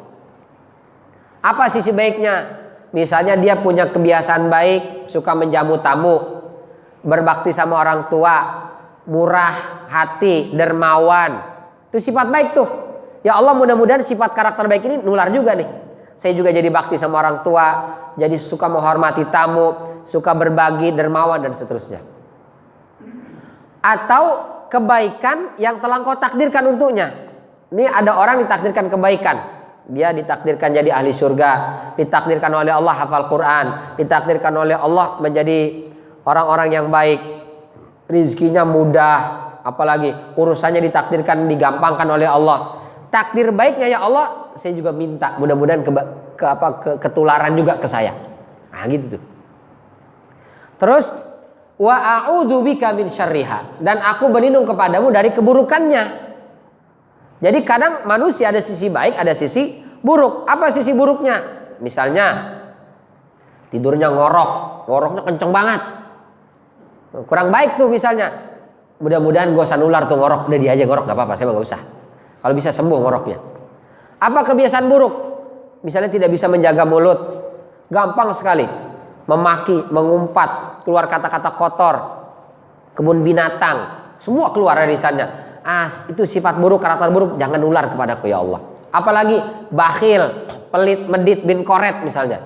Apa sisi baiknya? Misalnya dia punya kebiasaan baik, suka menjamu tamu, berbakti sama orang tua, murah hati, dermawan. Itu sifat baik tuh. Ya Allah, mudah-mudahan sifat karakter baik ini nular juga nih. Saya juga jadi bakti sama orang tua, jadi suka menghormati tamu, suka berbagi, dermawan, dan seterusnya. Atau kebaikan yang telah kau takdirkan untuknya. Ini ada orang ditakdirkan kebaikan. Dia ditakdirkan jadi ahli surga, ditakdirkan oleh Allah hafal Quran, ditakdirkan oleh Allah menjadi orang-orang yang baik, rizkinya mudah, apalagi urusannya ditakdirkan digampangkan oleh Allah. Takdir baiknya ya Allah, saya juga minta mudah-mudahan ketularan juga ke saya. Nah gitu tuh. Terus wa a'udzubika min syarriha, dan aku berlindung kepadamu dari keburukannya. Jadi kadang manusia ada sisi baik, ada sisi buruk. Apa sisi buruknya? Misalnya tidurnya ngoroknya kenceng banget, kurang baik tuh misalnya. Mudah-mudahan gak usah nular tuh ngorok, udah dia aja ngorok, gak apa-apa, saya mah gak usah. Kalau bisa sembuh ngoroknya. Apa kebiasaan buruk? Misalnya tidak bisa menjaga mulut, gampang sekali memaki, mengumpat, keluar kata-kata kotor, kebun binatang, semua keluar dari lisannya. Itu sifat buruk, karakter buruk, jangan nular kepadaku ya Allah. Apalagi bakhil, pelit, medit, bin koret misalnya.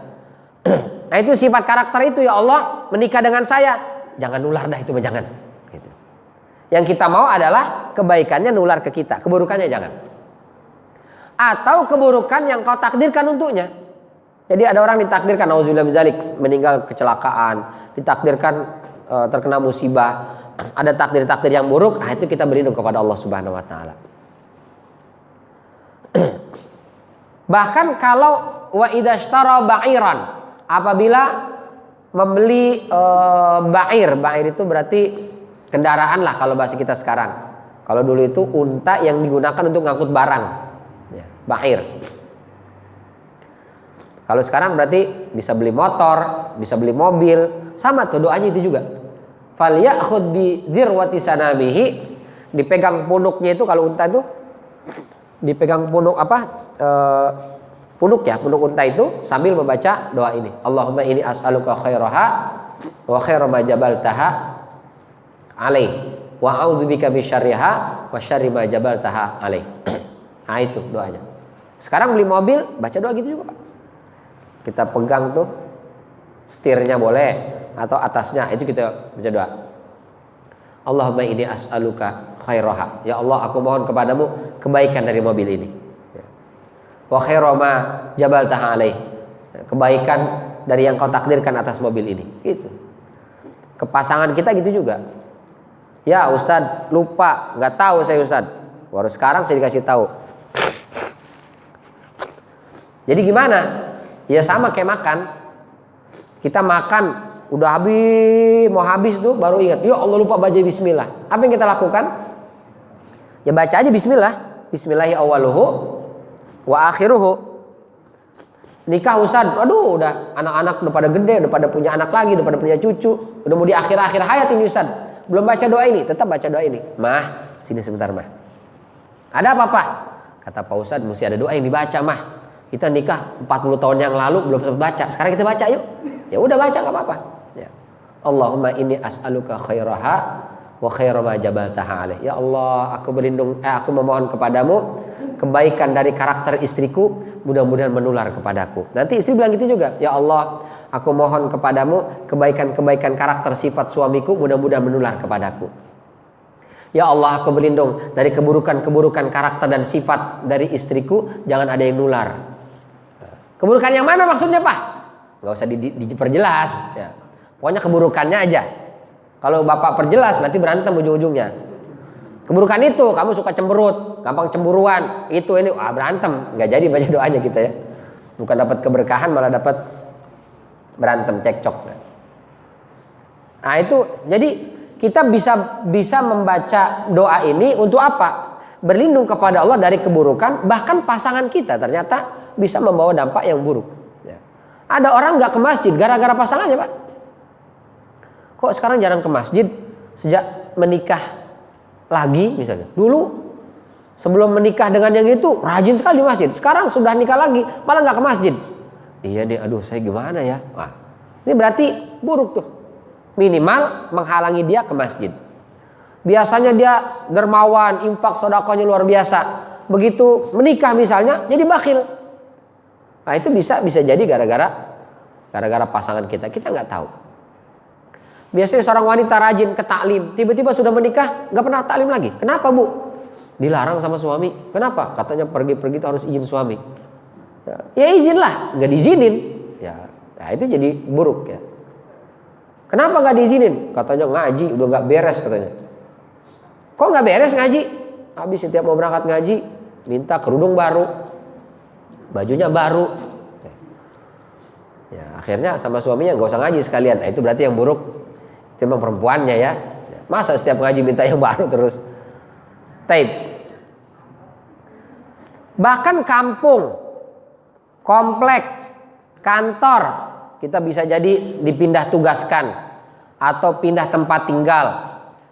Nah itu sifat karakter itu ya Allah, menikah dengan saya, jangan nular dah itu, jangan. Gitu. Yang kita mau adalah kebaikannya nular ke kita, keburukannya jangan. Atau keburukan yang kau takdirkan untuknya. Jadi ada orang ditakdirkan, auzubillah min dzalik, meninggal kecelakaan, ditakdirkan terkena musibah. Ada takdir-takdir yang buruk, itu kita berlindung kepada Allah Subhanahu wa taala. Bahkan kalau wa idzashtara ba'iran, apabila membeli ba'ir itu berarti kendaraan lah kalau bahasa kita sekarang. Kalau dulu itu unta yang digunakan untuk ngangkut barang. Ya, ba'ir. Kalau sekarang berarti bisa beli motor, bisa beli mobil, sama tuh doanya itu juga. Falyakhud bi dzirwati sanamihi, dipegang punuknya itu kalau unta itu dipegang punuk punuk unta itu sambil membaca doa ini. Allahumma inni as'aluka khairaha wa khaira ma jabaltaha alaih wa a'udzubika min syarriha wa syarri ma jabaltaha alaih. Nah itu doanya. Sekarang beli mobil baca doa gitu juga. Kita pegang tuh setirnya boleh atau atasnya, itu kita baca doa. Allahumma inni as'aluka khairaha, ya Allah aku mohon kepadamu kebaikan dari mobil ini. Wa khaira ma jabaltaha alaih, kebaikan dari yang kau takdirkan atas mobil ini. Itu. Ke pasangan kita gitu juga. Ya Ustadz lupa, nggak tahu saya Ustadz. Baru sekarang saya dikasih tahu. Jadi gimana? Ya sama kayak makan. Kita makan Udah mau habis tuh baru ingat, ya Allah lupa baca bismillah. Apa yang kita lakukan? Ya baca aja bismillah. Bismillahi awaluhu wa akhiruhu. Nikah Ustaz, aduh udah anak-anak udah pada gede, udah pada punya anak lagi, udah pada punya cucu, udah mau di akhir-akhir hayat ini Ustaz. Belum baca doa ini, tetap baca doa ini. Mah, sini sebentar mah. Ada apa-apa? Kata Pak Ustaz, mesti ada doa yang dibaca mah. Kita nikah 40 tahun yang lalu belum sempat baca. Sekarang kita baca yuk. Ya udah baca enggak apa-apa. Ya. Allahumma inni as'aluka khairaha wa khaira ma jabaltaha alaih. Ya Allah, aku memohon kepadamu kebaikan dari karakter istriku, mudah-mudahan menular kepadaku. Nanti istri bilang gitu juga. Ya Allah, aku mohon kepadamu kebaikan-kebaikan karakter sifat suamiku, mudah-mudahan menular kepadaku. Ya Allah, aku berlindung dari keburukan-keburukan karakter dan sifat dari istriku, jangan ada yang nular. Keburukan yang mana maksudnya Pak? Nggak usah diperjelas. Ya. Pokoknya keburukannya aja. Kalau Bapak perjelas nanti berantem ujung-ujungnya. Keburukan itu, kamu suka cemberut, gampang cemburuan, itu ini, berantem. Nggak jadi baca doanya kita ya. Bukan dapat keberkahan, malah dapat berantem, cekcok. Nah itu, jadi kita bisa membaca doa ini untuk apa? Berlindung kepada Allah dari keburukan, bahkan pasangan kita ternyata bisa membawa dampak yang buruk. Ya. Ada orang nggak ke masjid gara-gara pasangannya Pak. Kok sekarang jarang ke masjid sejak menikah lagi misalnya. Dulu sebelum menikah dengan yang itu rajin sekali di masjid. Sekarang sudah nikah lagi malah nggak ke masjid. Iya deh, aduh saya gimana ya. Wah, ini berarti buruk tuh. Minimal menghalangi dia ke masjid. Biasanya dia dermawan, infak, sedekahnya luar biasa. Begitu menikah misalnya jadi bakhil. Nah itu bisa jadi gara-gara pasangan kita nggak tahu. Biasanya seorang wanita rajin ke taklim, tiba-tiba sudah menikah nggak pernah taklim lagi. Kenapa Bu? Dilarang sama suami. Kenapa? Katanya pergi-pergi itu harus izin suami. Ya izinlah, nggak diizinin. Ya, nah itu jadi buruk ya. Kenapa nggak diizinin? Katanya ngaji udah nggak beres katanya. Kok nggak beres ngaji? Habis setiap mau berangkat ngaji minta kerudung baru, bajunya baru. Ya akhirnya sama suaminya nggak usah ngaji sekalian. Nah, itu berarti yang buruk itu memang perempuannya ya. Masa setiap ngaji minta yang baru terus. Taib. Bahkan kampung, komplek, kantor kita bisa jadi dipindah tugaskan atau pindah tempat tinggal.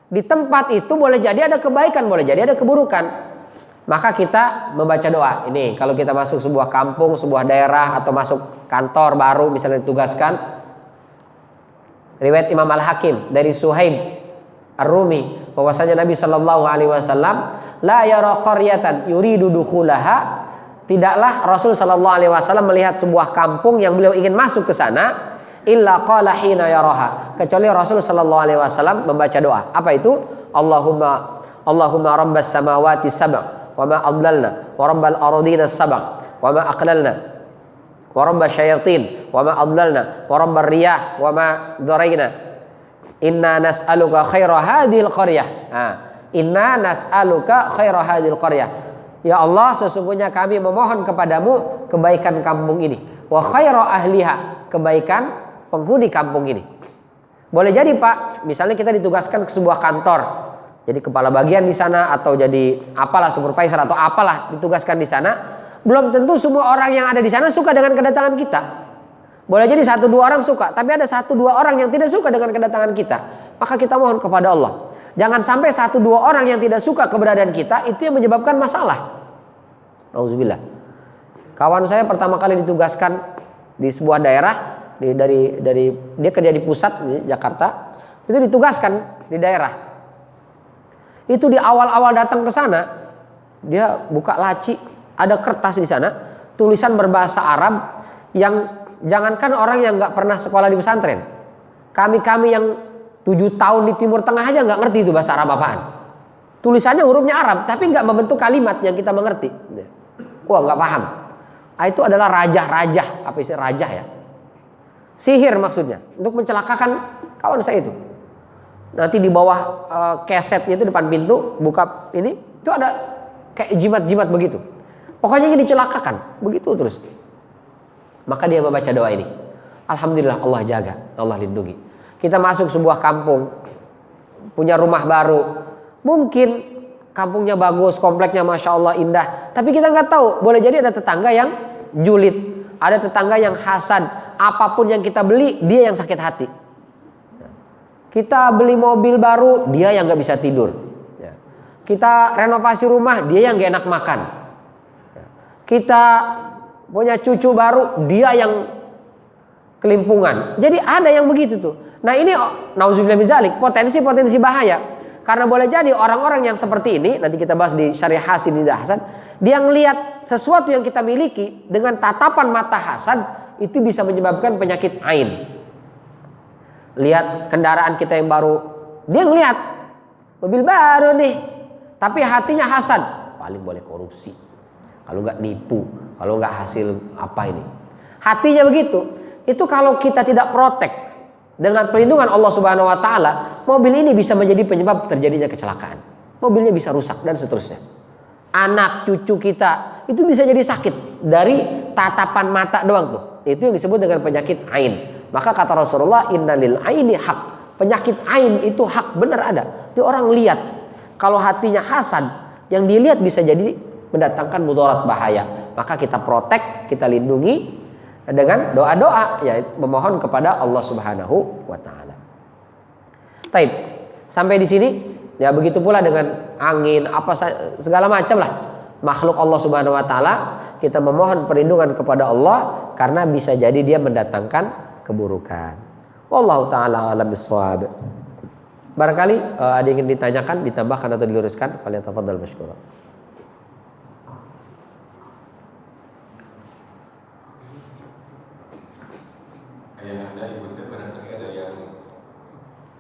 Di tempat itu boleh jadi ada kebaikan, boleh jadi ada keburukan. Maka kita membaca doa. Ini kalau kita masuk sebuah kampung, sebuah daerah atau masuk kantor baru misalnya ditugaskan. Riwayat Imam Al-Hakim dari Suhaib Ar-Rumi bahwasanya Nabi Shallallahu alaihi wasallam la yara qaryatan yuridu dukhulaha. Tidaklah Rasul Shallallahu alaihi wasallam melihat sebuah kampung yang beliau ingin masuk ke sana illa qala hina yaraha, kecuali Rasul Shallallahu alaihi wasallam membaca doa. Apa itu? Allahumma rabbas samawati sab' wa ma adlalna wa rabbal ardina sab' wa ma aqlalna wa rabbas syayatin wa ma adlalna wa rabbar riyah wa ma dharaina inna nas'aluka khaira hadhil qaryah. Inna nas'aluka khaira hadhil qaryah. Ya Allah, sesungguhnya kami memohon kepadamu kebaikan kampung ini. Wa khaira ahliha, kebaikan penghuni kampung ini. Boleh jadi Pak, misalnya kita ditugaskan ke sebuah kantor, jadi kepala bagian di sana atau jadi apalah supervisor atau apalah ditugaskan di sana. Belum tentu semua orang yang ada di sana suka dengan kedatangan kita. Boleh jadi 1-2 orang suka, tapi ada 1-2 orang yang tidak suka dengan kedatangan kita. Maka kita mohon kepada Allah, jangan sampai 1-2 orang yang tidak suka keberadaan kita itu yang menyebabkan masalah. Auzubillah. Kawan saya pertama kali ditugaskan di sebuah daerah dari dia kerja di pusat di Jakarta, itu ditugaskan di daerah. Itu di awal-awal datang ke sana, dia buka laci, ada kertas di sana, tulisan berbahasa Arab yang jangankan orang yang nggak pernah sekolah di pesantren, kami yang 7 tahun di Timur Tengah aja nggak ngerti itu bahasa Arab apaan. Tulisannya hurufnya Arab, tapi nggak membentuk kalimat yang kita mengerti. Wah nggak paham. Itu adalah rajah, apa istilah rajah ya? Sihir maksudnya, untuk mencelakakan kawan saya itu. Nanti di bawah kesetnya itu depan pintu, buka ini, itu ada kayak jimat-jimat begitu. Pokoknya ini dicelakakan, begitu terus. Maka dia membaca doa ini. Alhamdulillah Allah jaga, Allah lindungi. Kita masuk sebuah kampung, punya rumah baru, mungkin kampungnya bagus, kompleknya masya Allah indah, tapi kita nggak tahu, boleh jadi ada tetangga yang julid, ada tetangga yang hasad, apapun yang kita beli dia yang sakit hati. Kita beli mobil baru, dia yang nggak bisa tidur. Kita renovasi rumah, dia yang gak enak makan. Kita punya cucu baru, dia yang kelimpungan. Jadi ada yang begitu tuh. Nah ini nauzubillah min dzalik, potensi bahaya. Karena boleh jadi orang-orang yang seperti ini, nanti kita bahas di syariah hasad tidak hasad, dia ngelihat sesuatu yang kita miliki dengan tatapan mata hasad, itu bisa menyebabkan penyakit ain. Lihat kendaraan kita yang baru, dia ngelihat mobil baru nih, tapi hatinya hasad, paling boleh korupsi, kalau nggak nipu, kalau nggak hasil apa ini. Hatinya begitu. Itu kalau kita tidak protek dengan perlindungan Allah Subhanahu wa taala, mobil ini bisa menjadi penyebab terjadinya kecelakaan. Mobilnya bisa rusak dan seterusnya. Anak cucu kita itu bisa jadi sakit dari tatapan mata doang tuh. Itu yang disebut dengan penyakit ain. Maka kata Rasulullah, innalil aini hak. Penyakit ain itu hak, benar ada. Dia orang lihat, kalau hatinya hasad, yang dilihat bisa jadi mendatangkan mudarat bahaya. Maka kita protek, kita lindungi dengan doa-doa, ya memohon kepada Allah Subhanahu wa taala. Taib. Sampai di sini, ya begitu pula dengan angin, apa segala macam lah. Makhluk Allah Subhanahu wa taala, kita memohon perlindungan kepada Allah karena bisa jadi dia mendatangkan keburukan. Wallahu taala a'lam bissawab. Barangkali ada yang ingin ditanyakan, ditambahkan atau diluruskan, falyatafaddal masykuran. Ayah anda, ibu anda, barangkali ada yang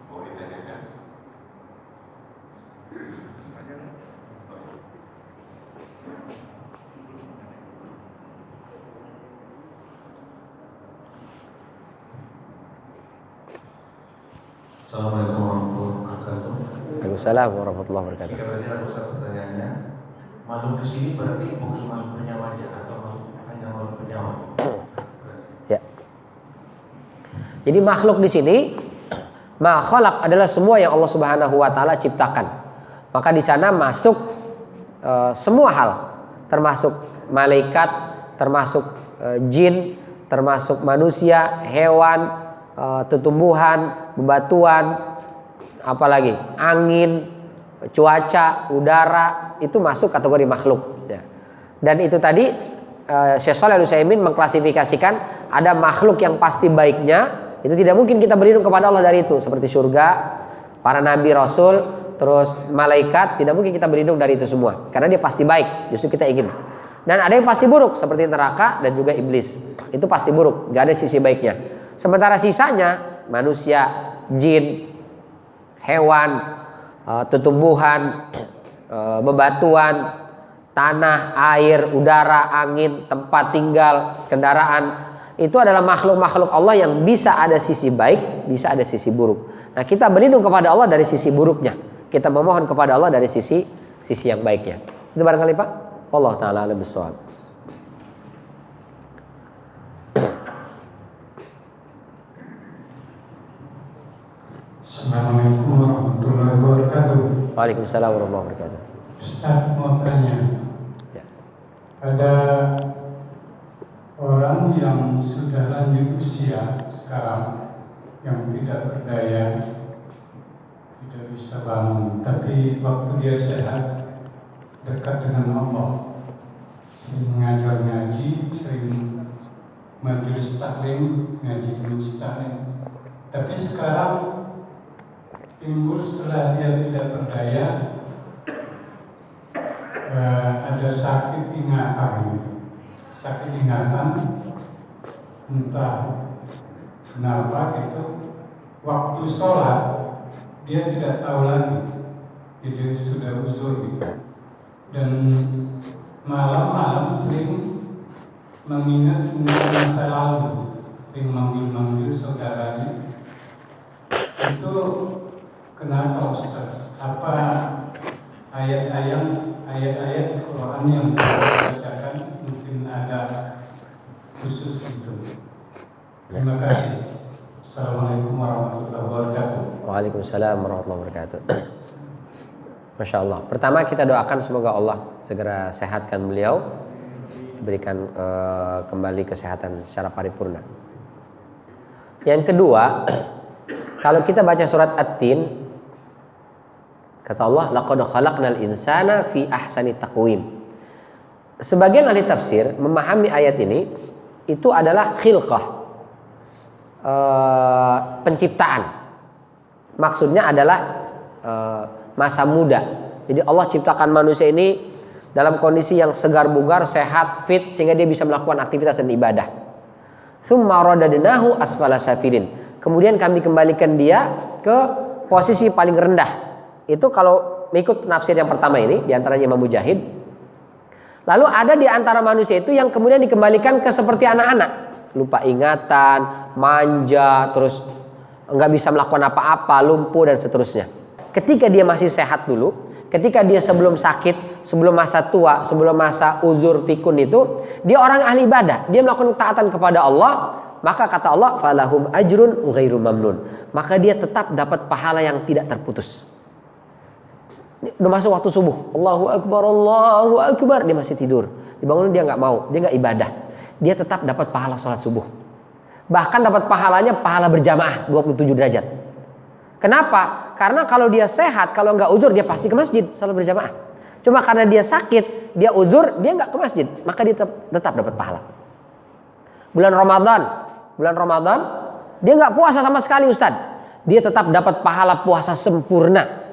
mau ditanyakan? Assalamualaikum warahmatullahi wabarakatuh. Waalaikumsalam warahmatullahi wabarakatuh. Jika berarti ada satu pertanyaannya, makhluk di sini berarti bukan makhluk bernyawa atau hanya makhluk bernyawa? Ya. Jadi makhluk di sini, ma khalaq adalah semua yang Allah Subhanahu wa taala ciptakan. Maka di sana masuk semua hal, termasuk malaikat, termasuk jin, termasuk manusia, hewan, tumbuhan, bebatuan, apalagi angin, cuaca, udara, itu masuk kategori makhluk. Ya. Dan itu tadi Syekh Shalih Al-Utsaimin mengklasifikasikan ada makhluk yang pasti baiknya, itu tidak mungkin kita berlindung kepada Allah dari itu, seperti surga, para nabi, rasul, terus malaikat, tidak mungkin kita berlindung dari itu semua karena dia pasti baik, justru kita ingin. Dan ada yang pasti buruk seperti neraka dan juga iblis, itu pasti buruk, gak ada sisi baiknya. Sementara sisanya manusia, jin, hewan, tumbuhan, bebatuan, tanah, air, udara, angin, tempat tinggal, kendaraan, itu adalah makhluk-makhluk Allah yang bisa ada sisi baik, bisa ada sisi buruk. Nah, kita berlindung kepada Allah dari sisi buruknya. Kita memohon kepada Allah dari sisi yang baiknya. Itu barangkali Pak. Allah taala a'lam bissawab. Assalamualaikum warahmatullahi wabarakatuh. Waalaikumsalam warahmatullahi wabarakatuh. Ustaz mau tanya, Ya. ada orang yang sudah lanjut usia sekarang yang tidak berdaya, tidak bisa bangun, tapi waktu dia sehat dekat dengan Allah, sering mengajar ngaji, sering majelis taklim, ngaji majelis taklim. Tapi sekarang timbul setelah dia tidak berdaya, ada sakit ingatan, entah kenapa gitu. Waktu sholat dia tidak tahu lagi, jadi sudah uzur gitu. Dan malam-malam sering mengingat masa lalu, sering manggil-manggil saudaranya. Itu kenapa Ustaz? Apa ayat-ayat Quran yang dibacakan mungkin ada khusus itu? Terima kasih. Assalamualaikum warahmatullahi wabarakatuh. Waalaikumsalam warahmatullahi wabarakatuh. Masya Allah. Pertama kita doakan semoga Allah segera sehatkan beliau, berikan kembali kesehatan secara paripurna. Yang kedua, kalau kita baca surat At-Tin, kata Allah, laqad khalaqnal insana fi ahsani taqwim. Sebagian ahli tafsir memahami ayat ini itu adalah khilqah, penciptaan. Maksudnya adalah masa muda. Jadi Allah ciptakan manusia ini dalam kondisi yang segar bugar, sehat, fit, sehingga dia bisa melakukan aktivitas dan ibadah. Tsumma radadnahu asfala safilin. Kemudian kami kembalikan dia ke posisi paling rendah. Itu kalau mengikut nafsir yang pertama ini, diantaranya Imam Mujahid. Lalu ada di antara manusia itu yang kemudian dikembalikan ke seperti anak-anak, lupa ingatan, manja, terus nggak bisa melakukan apa-apa, lumpuh dan seterusnya. Ketika dia masih sehat dulu, ketika dia sebelum sakit, sebelum masa tua, sebelum masa uzur pikun itu, dia orang ahli ibadah, dia melakukan taatan kepada Allah, maka kata Allah, falahum ajrun ghairu mamnun. Maka dia tetap dapat pahala yang tidak terputus. Udah masuk waktu subuh, Allahu Akbar, dia masih tidur. Dibangunin dia nggak mau, dia nggak ibadah. Dia tetap dapat pahala sholat subuh. Bahkan dapat pahalanya pahala berjamaah 27 derajat. Kenapa? Karena kalau dia sehat, kalau nggak uzur, dia pasti ke masjid sholat berjamaah. Cuma karena dia sakit, dia uzur, dia nggak ke masjid, maka dia tetap dapat pahala. Bulan Ramadan, dia nggak puasa sama sekali, Ustadz. Dia tetap dapat pahala puasa sempurna.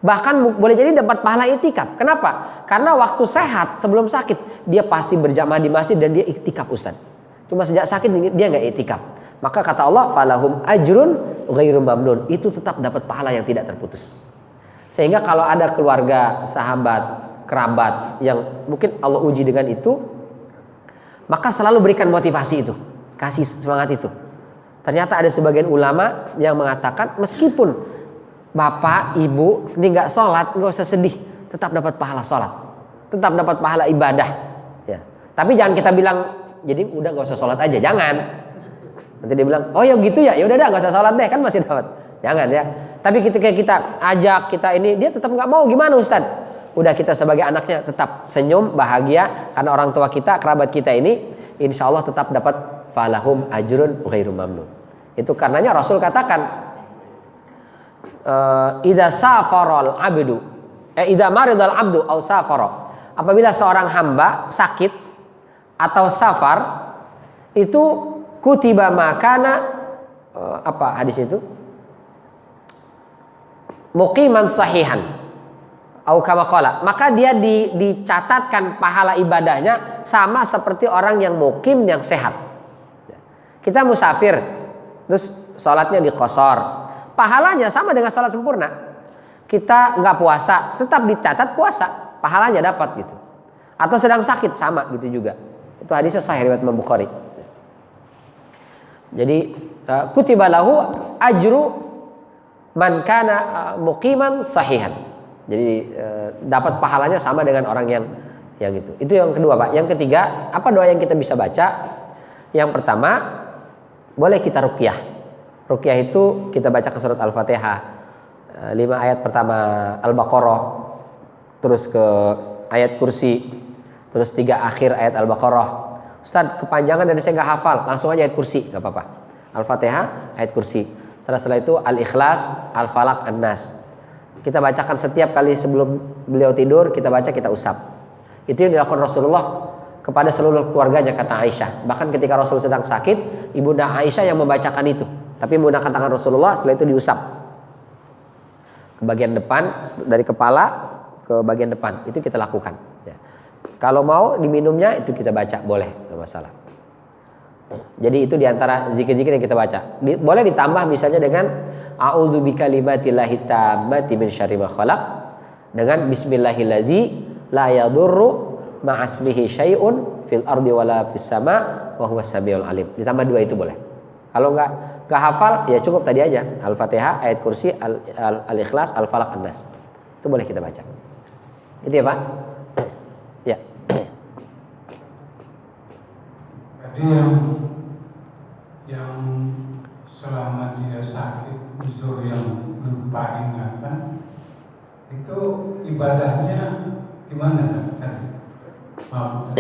Bahkan boleh jadi dapat pahala iktikaf. Kenapa? Karena waktu sehat, sebelum sakit, dia pasti berjamaah di masjid dan dia iktikaf, Ustadz. Cuma sejak sakit dia nggak iktikaf. Maka kata Allah, falahum ajrun ghairu mamnun. Itu tetap dapat pahala yang tidak terputus. Sehingga kalau ada keluarga, sahabat, kerabat yang mungkin Allah uji dengan itu, maka selalu berikan motivasi itu, kasih semangat itu. Ternyata ada sebagian ulama yang mengatakan meskipun bapak, ibu ini nggak sholat, nggak usah sedih, tetap dapat pahala sholat, tetap dapat pahala ibadah. Ya. Tapi jangan kita bilang, jadi udah nggak usah sholat aja, jangan. Nanti dia bilang, oh ya gitu ya, ya udah dah nggak usah sholat deh, kan masih dapat. Jangan ya. Tapi ketika kita ajak, kita ini, dia tetap nggak mau, gimana Ustaz? Udah kita sebagai anaknya tetap senyum, bahagia, karena orang tua kita, kerabat kita ini, insya Allah tetap dapat falahum ajrun ghairu mamnun. Itu karenanya Rasul katakan, idza safaral abdu, idza maridal abdu au safara. Apabila seorang hamba sakit atau safar, itu kutiba makana apa hadis itu? Muqiman sahihan au kama qala. Maka dia dicatatkan pahala ibadahnya sama seperti orang yang mukim yang sehat. Kita musafir, terus sholatnya diqosor, pahalanya sama dengan sholat sempurna. Kita nggak puasa, tetap dicatat puasa, pahalanya dapat gitu. Atau sedang sakit sama gitu juga. Itu hadisnya sahih riwayat Imam Bukhari. Jadi kutiba lahu ajru man kana muqiman sahihan. Jadi dapat pahalanya sama dengan orang yang itu. Itu yang kedua, Pak. Yang ketiga, apa doa yang kita bisa baca? Yang pertama, boleh kita ruqyah. Ruqyah itu kita baca ke surat Al-Fatihah. 5 ayat pertama Al-Baqarah, terus ke ayat kursi, terus 3 akhir ayat Al-Baqarah. Ustaz, kepanjangan dari saya nggak hafal, langsung aja ayat kursi, nggak apa-apa. Al-Fatihah, ayat kursi. Setelah itu Al-Ikhlas, Al-Falaq, An-Nas. Kita bacakan setiap kali sebelum beliau tidur, kita baca, kita usap. Itu yang dilakukan Rasulullah kepada seluruh keluarganya, kata Aisyah. Bahkan ketika Rasul sedang sakit, ibunda Aisyah yang membacakan itu, tapi menggunakan tangan Rasulullah, setelah itu diusap ke bagian depan, dari kepala ke bagian depan. Itu kita lakukan ya. Kalau mau diminumnya itu kita baca, boleh, tidak masalah. Jadi itu diantara zikir-zikir yang kita baca. Boleh ditambah misalnya dengan a'udzu bikalimatillahi tammati min syarri ma khalaq, dengan bismillahilladzi la yadurru ma'asmihi syai'un fil ardi wala fis sama wa huwas samiul alim. Ditambah 2 itu boleh. Kalau enggak hafal ya cukup tadi aja, Al-Fatihah, ayat kursi, Al-Ikhlas, Al-Falaq, An-Nas. Itu boleh kita baca. Itu ya, Pak? Ya. Tadi yang selama uzur yang lupa ingatan, itu ibadahnya gimana tadi? Maaf.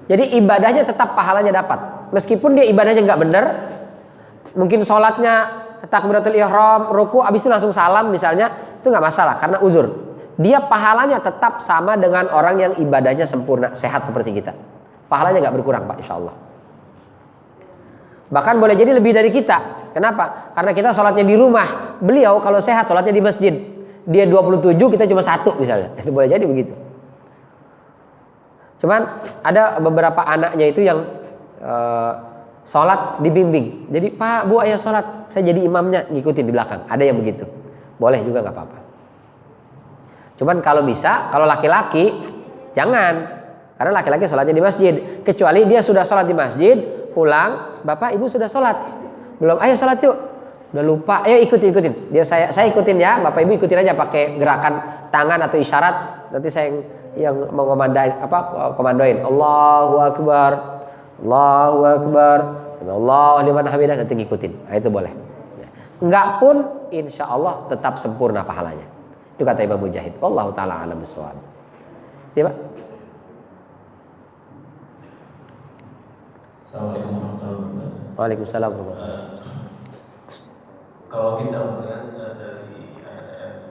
Jadi ibadahnya tetap pahalanya dapat. Meskipun dia ibadahnya nggak benar, mungkin sholatnya takbiratul ihram, ruku, abis itu langsung salam misalnya, itu nggak masalah karena uzur. Dia pahalanya tetap sama dengan orang yang ibadahnya sempurna, sehat seperti kita. Pahalanya nggak berkurang Pak, insya Allah. Bahkan boleh jadi lebih dari kita. Kenapa? Karena kita sholatnya di rumah. Beliau kalau sehat sholatnya di masjid. Dia 27, kita cuma 1 misalnya. Itu boleh jadi begitu. Cuman ada beberapa anaknya itu yang sholat dibimbing. Jadi Pak, Bu, ayo sholat. Saya jadi imamnya, ngikutin di belakang. Ada yang begitu. Boleh juga nggak apa-apa. Cuman kalau bisa, kalau laki-laki jangan, karena laki-laki sholatnya di masjid. Kecuali dia sudah sholat di masjid, pulang, Bapak Ibu sudah sholat, belum? Ayo sholat yuk. Udah lupa, ayo ikutin. Dia saya ikutin ya, Bapak Ibu ikutin aja pakai gerakan tangan atau isyarat. Nanti saya yang mau komandoin. Allahu Akbar, Allahu Akbar, Allahu liman hamidah, nanti ngikutin. Nah, itu boleh. Enggak pun, insya Allah tetap sempurna pahalanya. Itu kata Imam Mujahid. Wallahu taala a'lam bishawab. Ya, Pak. Assalamualaikum warahmatullahi wabarakatuh. Waalaikumsalam warahmatullahi wabarakatuh. Kalau kita melihat dari ayat-ayat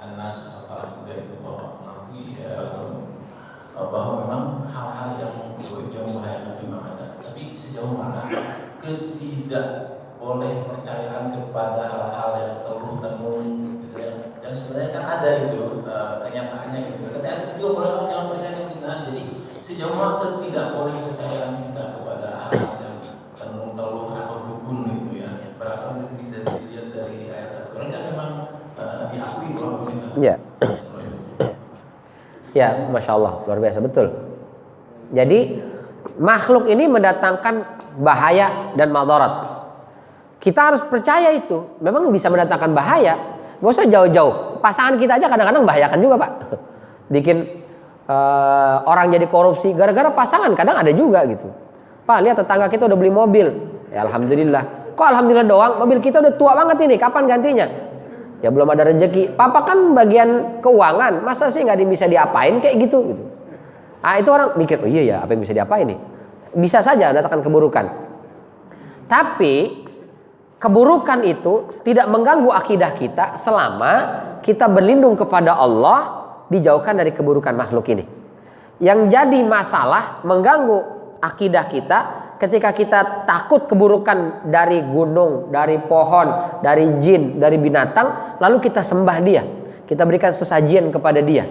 An-Nas yaitu bahwa memang hal-hal yang membahayakan memang ada. Tapi sejauh mana ketidak boleh percayaan kepada hal-hal yang teluh-tenung gitu ya. Dan sebenarnya kan ada itu kenyataannya gitu. Tapi ada juga orang jangan percaya kita. Jadi sejauh mana tidak boleh percayaan kita kepada hal-hal yang tenung-teluh atau dukun gitu ya. Berarti bisa dilihat dari ayat Al-Quran kan memang diakui bahwa kita. Ya. Ya, Masya Allah, luar biasa, betul. Jadi makhluk ini mendatangkan bahaya dan madarat. Kita harus percaya itu memang bisa mendatangkan bahaya. Gak usah jauh-jauh. Pasangan kita aja kadang-kadang membahayakan juga Pak. Bikin orang jadi korupsi gara-gara pasangan, kadang ada juga gitu. Pak, lihat tetangga kita udah beli mobil. Ya Alhamdulillah. Kok Alhamdulillah doang? Mobil kita udah tua banget ini, kapan gantinya? Ya belum ada rezeki. Papa kan bagian keuangan, masa sih nggak bisa diapain kayak gitu. Ah itu orang mikir, oh iya ya, apa yang bisa diapain nih? Bisa saja mendatangkan keburukan. Tapi keburukan itu tidak mengganggu akidah kita selama kita berlindung kepada Allah, dijauhkan dari keburukan makhluk ini. Yang jadi masalah mengganggu akidah kita ketika kita takut keburukan dari gunung, dari pohon, dari jin, dari binatang, lalu kita sembah dia, kita berikan sesajian kepada dia.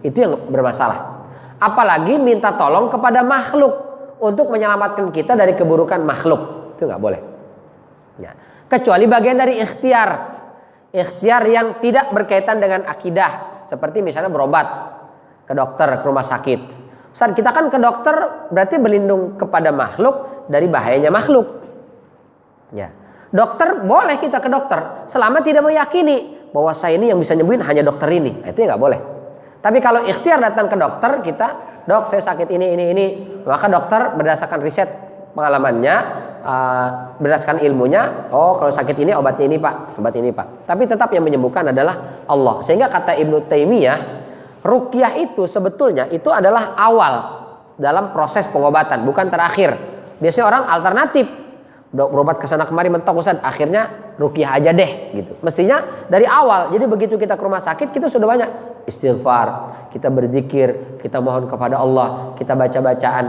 Itu yang bermasalah. Apalagi minta tolong kepada makhluk untuk menyelamatkan kita dari keburukan makhluk. Itu nggak boleh. Ya. Kecuali bagian dari ikhtiar. Ikhtiar yang tidak berkaitan dengan akidah. Seperti misalnya berobat ke dokter, ke rumah sakit. Saat kita kan ke dokter berarti berlindung kepada makhluk dari bahayanya makhluk. Ya. Dokter boleh kita ke dokter selama tidak meyakini bahwa saya ini yang bisa nyembuhin hanya dokter ini. Itu ya nggak boleh. Tapi kalau ikhtiar datang ke dokter kita, dok saya sakit ini, maka dokter berdasarkan riset pengalamannya, berdasarkan ilmunya, oh kalau sakit ini obatnya ini Pak, obat ini Pak. Tapi tetap yang menyembuhkan adalah Allah. Sehingga kata Ibnu Taimiyah, ruqyah itu sebetulnya itu adalah awal dalam proses pengobatan, bukan terakhir. Biasanya orang alternatif, berobat kesana kemari mentok Ustaz, akhirnya ruqyah aja deh gitu. Mestinya dari awal. Jadi begitu kita ke rumah sakit kita sudah banyak istighfar, kita berzikir, kita mohon kepada Allah, kita baca-bacaan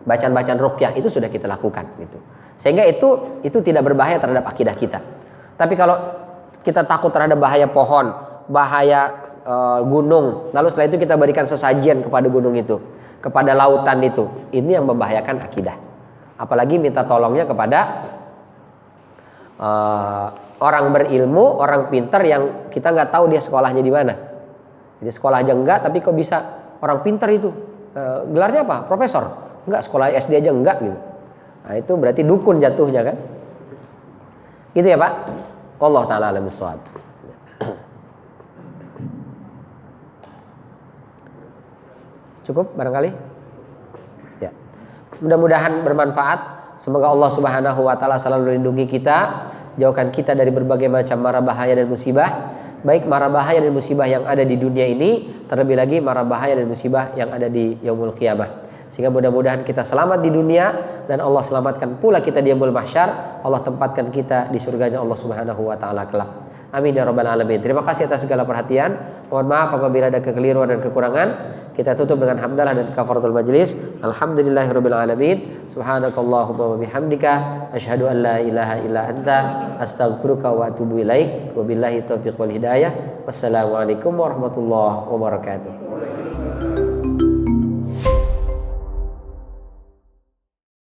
bacaan-bacaan ruqyah itu sudah kita lakukan gitu. Sehingga itu tidak berbahaya terhadap akidah kita. Tapi kalau kita takut terhadap bahaya pohon, bahaya gunung, lalu setelah itu kita berikan sesajian kepada gunung itu, kepada lautan itu, ini yang membahayakan akidah. Apalagi minta tolongnya kepada orang berilmu, orang pintar yang kita nggak tahu dia sekolahnya di mana. Jadi sekolah aja enggak, tapi kok bisa orang pintar itu gelarnya apa? Profesor? Enggak, sekolah SD aja enggak gitu. Nah itu berarti dukun jatuhnya kan? Gitu ya Pak? Allah Ta'ala alam bisawab. Cukup barangkali? Ya. Mudah-mudahan bermanfaat. Semoga Allah Subhanahu wa taala selalu melindungi kita, jauhkan kita dari berbagai macam mara bahaya dan musibah, baik mara bahaya dan musibah yang ada di dunia ini, terlebih lagi mara bahaya dan musibah yang ada di yaumul qiyamah. Sehingga mudah-mudahan kita selamat di dunia dan Allah selamatkan pula kita di yaumul mahsyar. Allah tempatkan kita di surganya Allah Subhanahu wa taala kelak. Amin ya rabbal alamin. Terima kasih atas segala perhatian. Mohon maaf apabila ada kekeliruan dan kekurangan. Kita tutup dengan hamdalah dan kafaratul majlis. Alhamdulillahirabbil alamin. Subhanakallahumma wa bihamdika asyhadu an la ilaha illa anta astaghfiruka wa atubu ilaik. Wabillahi taufiq wal hidayah. Wassalamualaikum warahmatullahi wabarakatuh.